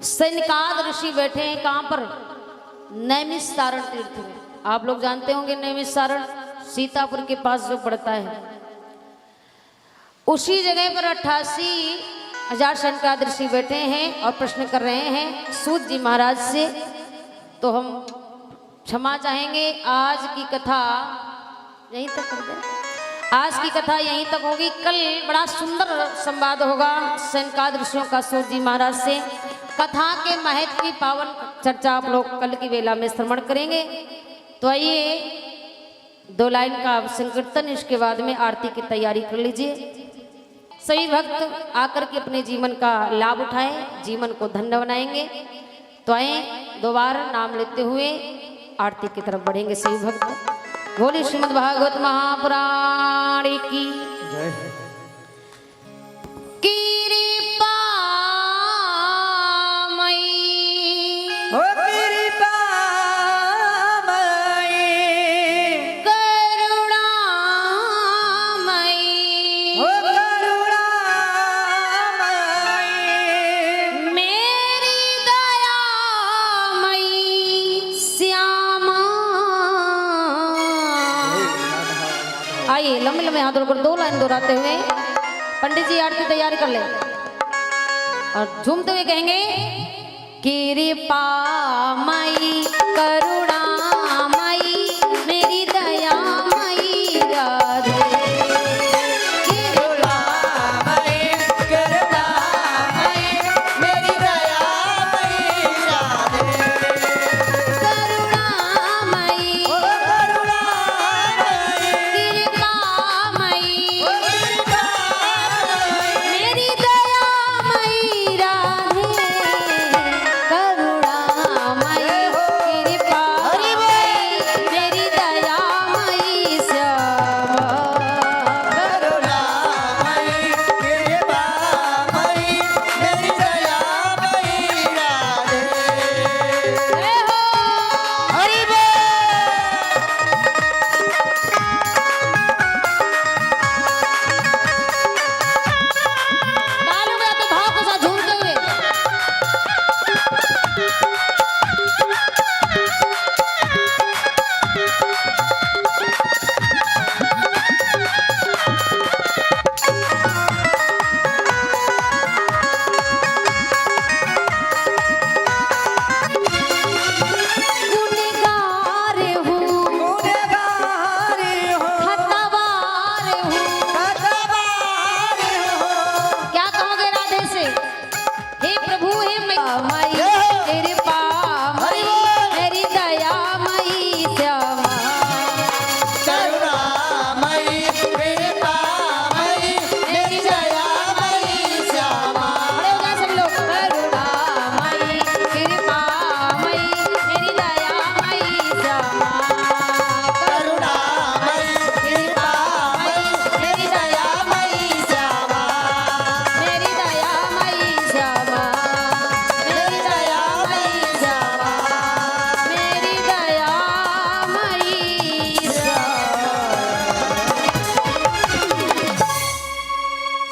सैनिकाद ऋषि बैठे हैं। कहां पर? नैमिषारण तीर्थ में। आप लोग जानते होंगे नैमिषारण सीतापुर के पास जो पड़ता है, उसी जगह पर 88,000 सैनिकाद ऋषि बैठे हैं और प्रश्न कर रहे हैं सूत जी महाराज से। तो हम क्षमा चाहेंगे, आज की कथा यहीं तक कर दें। आज की कथा यहीं तक होगी। कल बड़ा सुंदर संवाद होगा सैनिकाद ऋषियों का सूत जी महाराज से। कथा के महत्व की पावन चर्चा आप लोग कल की वेला में श्रवण करेंगे। तो आइए 2 लाइन का संकीर्तन, इसके बाद में आरती की तैयारी कर लीजिए। सभी भक्त आकर के अपने जीवन का लाभ उठाएं, जीवन को धन्य बनाएंगे। तो आए 2 बार नाम लेते हुए आरती की तरफ बढ़ेंगे सभी भक्त। बोले श्रीमद् भागवत महापुराण की जय। कृपा ओ कृपा ओ करुणा मेरी दयामयी श्यामा। आइए लंबे लंबे हाथों पर 2 लाइन दोहराते हुए पंडित जी आरती तैयारी कर ले और झूमते हुए कहेंगे कृपामयी करुणामयी मेरी दयामयी राधे। कृपामयी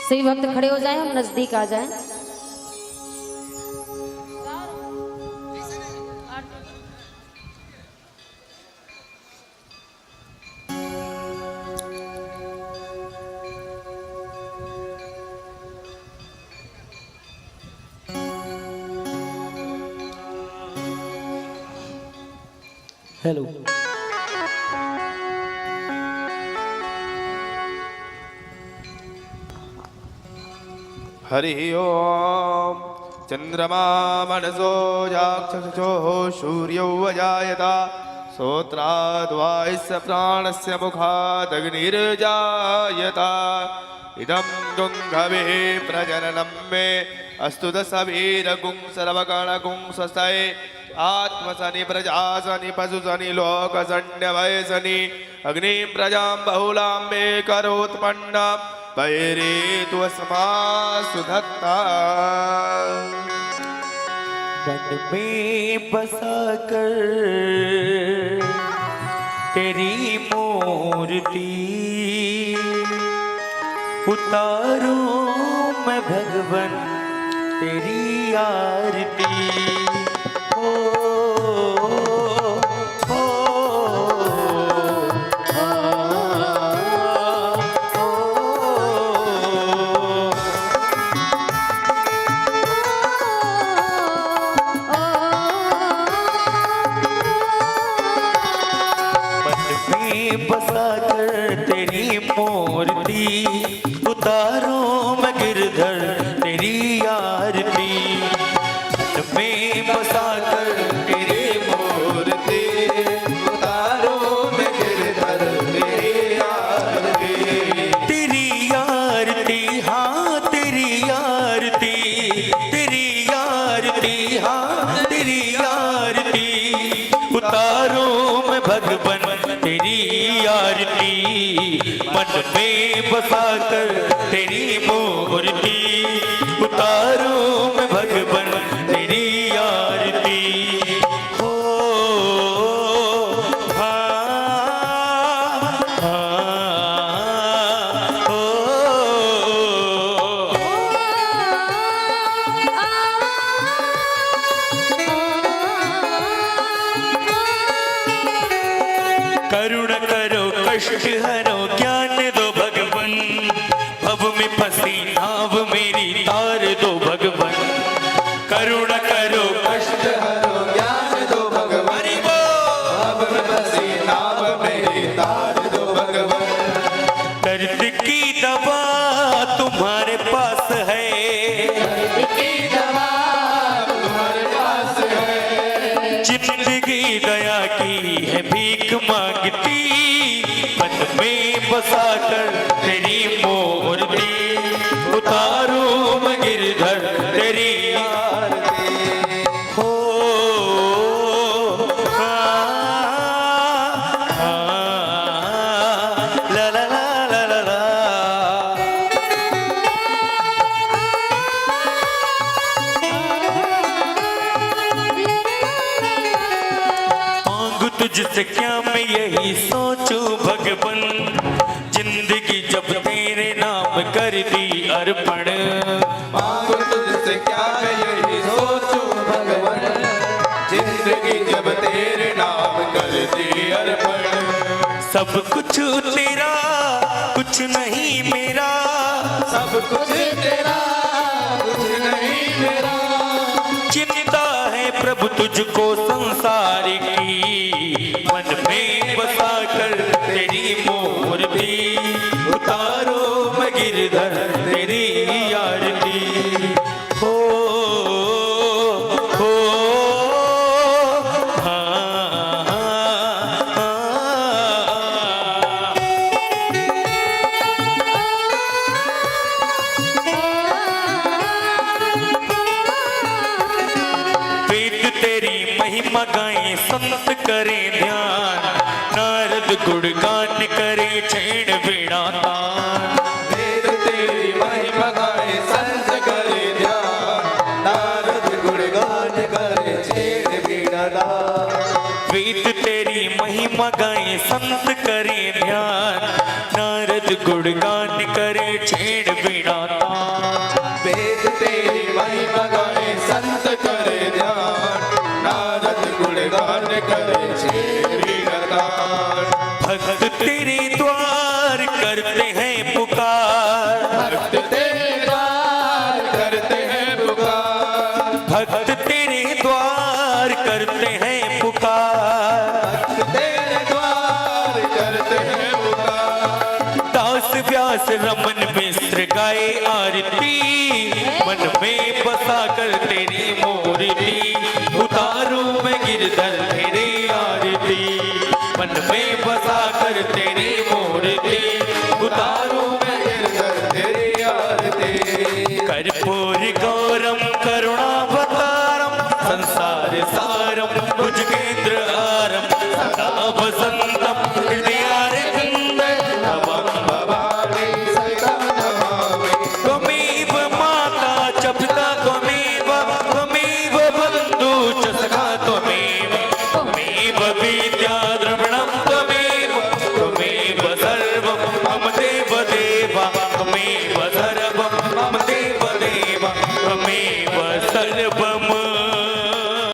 सभी भक्त खड़े हो जाएं, हम नजदीक आ जाएं। हेलो। हरि ओम। चंद्रमा मनसो जाक्षसोः सूर्यो वजायता श्रोत्राद्वायस्य प्राणस्य मुखादग्निर्जायता इदं गुंघवे प्रजननं मे अस्तु दशवीरगुं सर्वगणगुं स्वस्ते आत्मसनि प्रजासनि पशुसनि लोकसन्यवयसनि अग्निं प्रजां बहुलां मे करोत्पन्नां वैरेतु अस्मासु धत्ता। मन में बसा कर तेरी मूर्ति उतारूं मैं भगवन तेरी आरती। ओ, ओ, बसा कर तेरी मूर्ति उतारो मैं गिरधर तेरी आरती। में बसा कर तेरी मूर्ति उतारो मैं गिरधर तेरी आरती। तेरी आरती हाँ तेरी आरती, तेरी आरती हाँ तेरी आरती उतारो मैं भगवन तेरी आरती। मन में बसा कर तेरी मूर्ति उतारो मैं भगवन तेरी आरती। हो हो करुण करो कष्ट हरो ज्ञान दो भगवन भव में फंसी नाव मेरी तार दो भगवन। करुण करो कष्ट हरो ज्ञान दो भगवान भव में फंसी नाव मेरी तार दो भगवान। दर्द की दवा तुम्हारे पास है, जिंदगी दया की है भीख मांगती। मन में बसा कर तेरी मूर्ति उतारो मैं गिरधर तेरी आरती। हो ला ला ला ला ला ला। मांगू तुझसे क्या मैं यही सोचूं भगवन, जिंदगी जब तेरे नाम कर दी अर्पण। मांगो तुझसे क्या मैं यही सोचूं भगवान, जिंदगी जब तेरे नाम कर दी अर्पण। सब कुछ तेरा कुछ नहीं मेरा, सब कुछ तेरा कुछ नहीं मेरा। चिंता है प्रभु तुझको संसार की। मन में बसा कर तेरी मूर्ति उतारो मैं गिरधर तेरी आरती। हो वेद तेरी महिमा गाएं संत करें ध्यान, नारद गुणगान करे छेड़ वीणा तान। वेद तेरी महिमा गाए संत करे ध्यान, नारद गुणगान करे छेड़ वीणा तान। वेद तेरी महिमा गाएं संत करे ध्यान, नारद गुणगान करे छेड़ वीणा तान। करे ध्यान नारद गुणगान करे छेड़ी नगान भक्त तेरे द्वार करते हैं पुकार भक्त तेरे द्वार करते हैं पुकार भक्त तेरे द्वार करते हैं पुकार तेरे द्वार करते हैं पुकार दास व्यास रमन मिश्र गाए आरती मन में बसा कर तेरी मूर्ति उतारू मैं गिरधर तेरी आरती मन में बसा कर तेरी मूर्ति उतारू मैं गिरधर तेरी आरती कर्पूर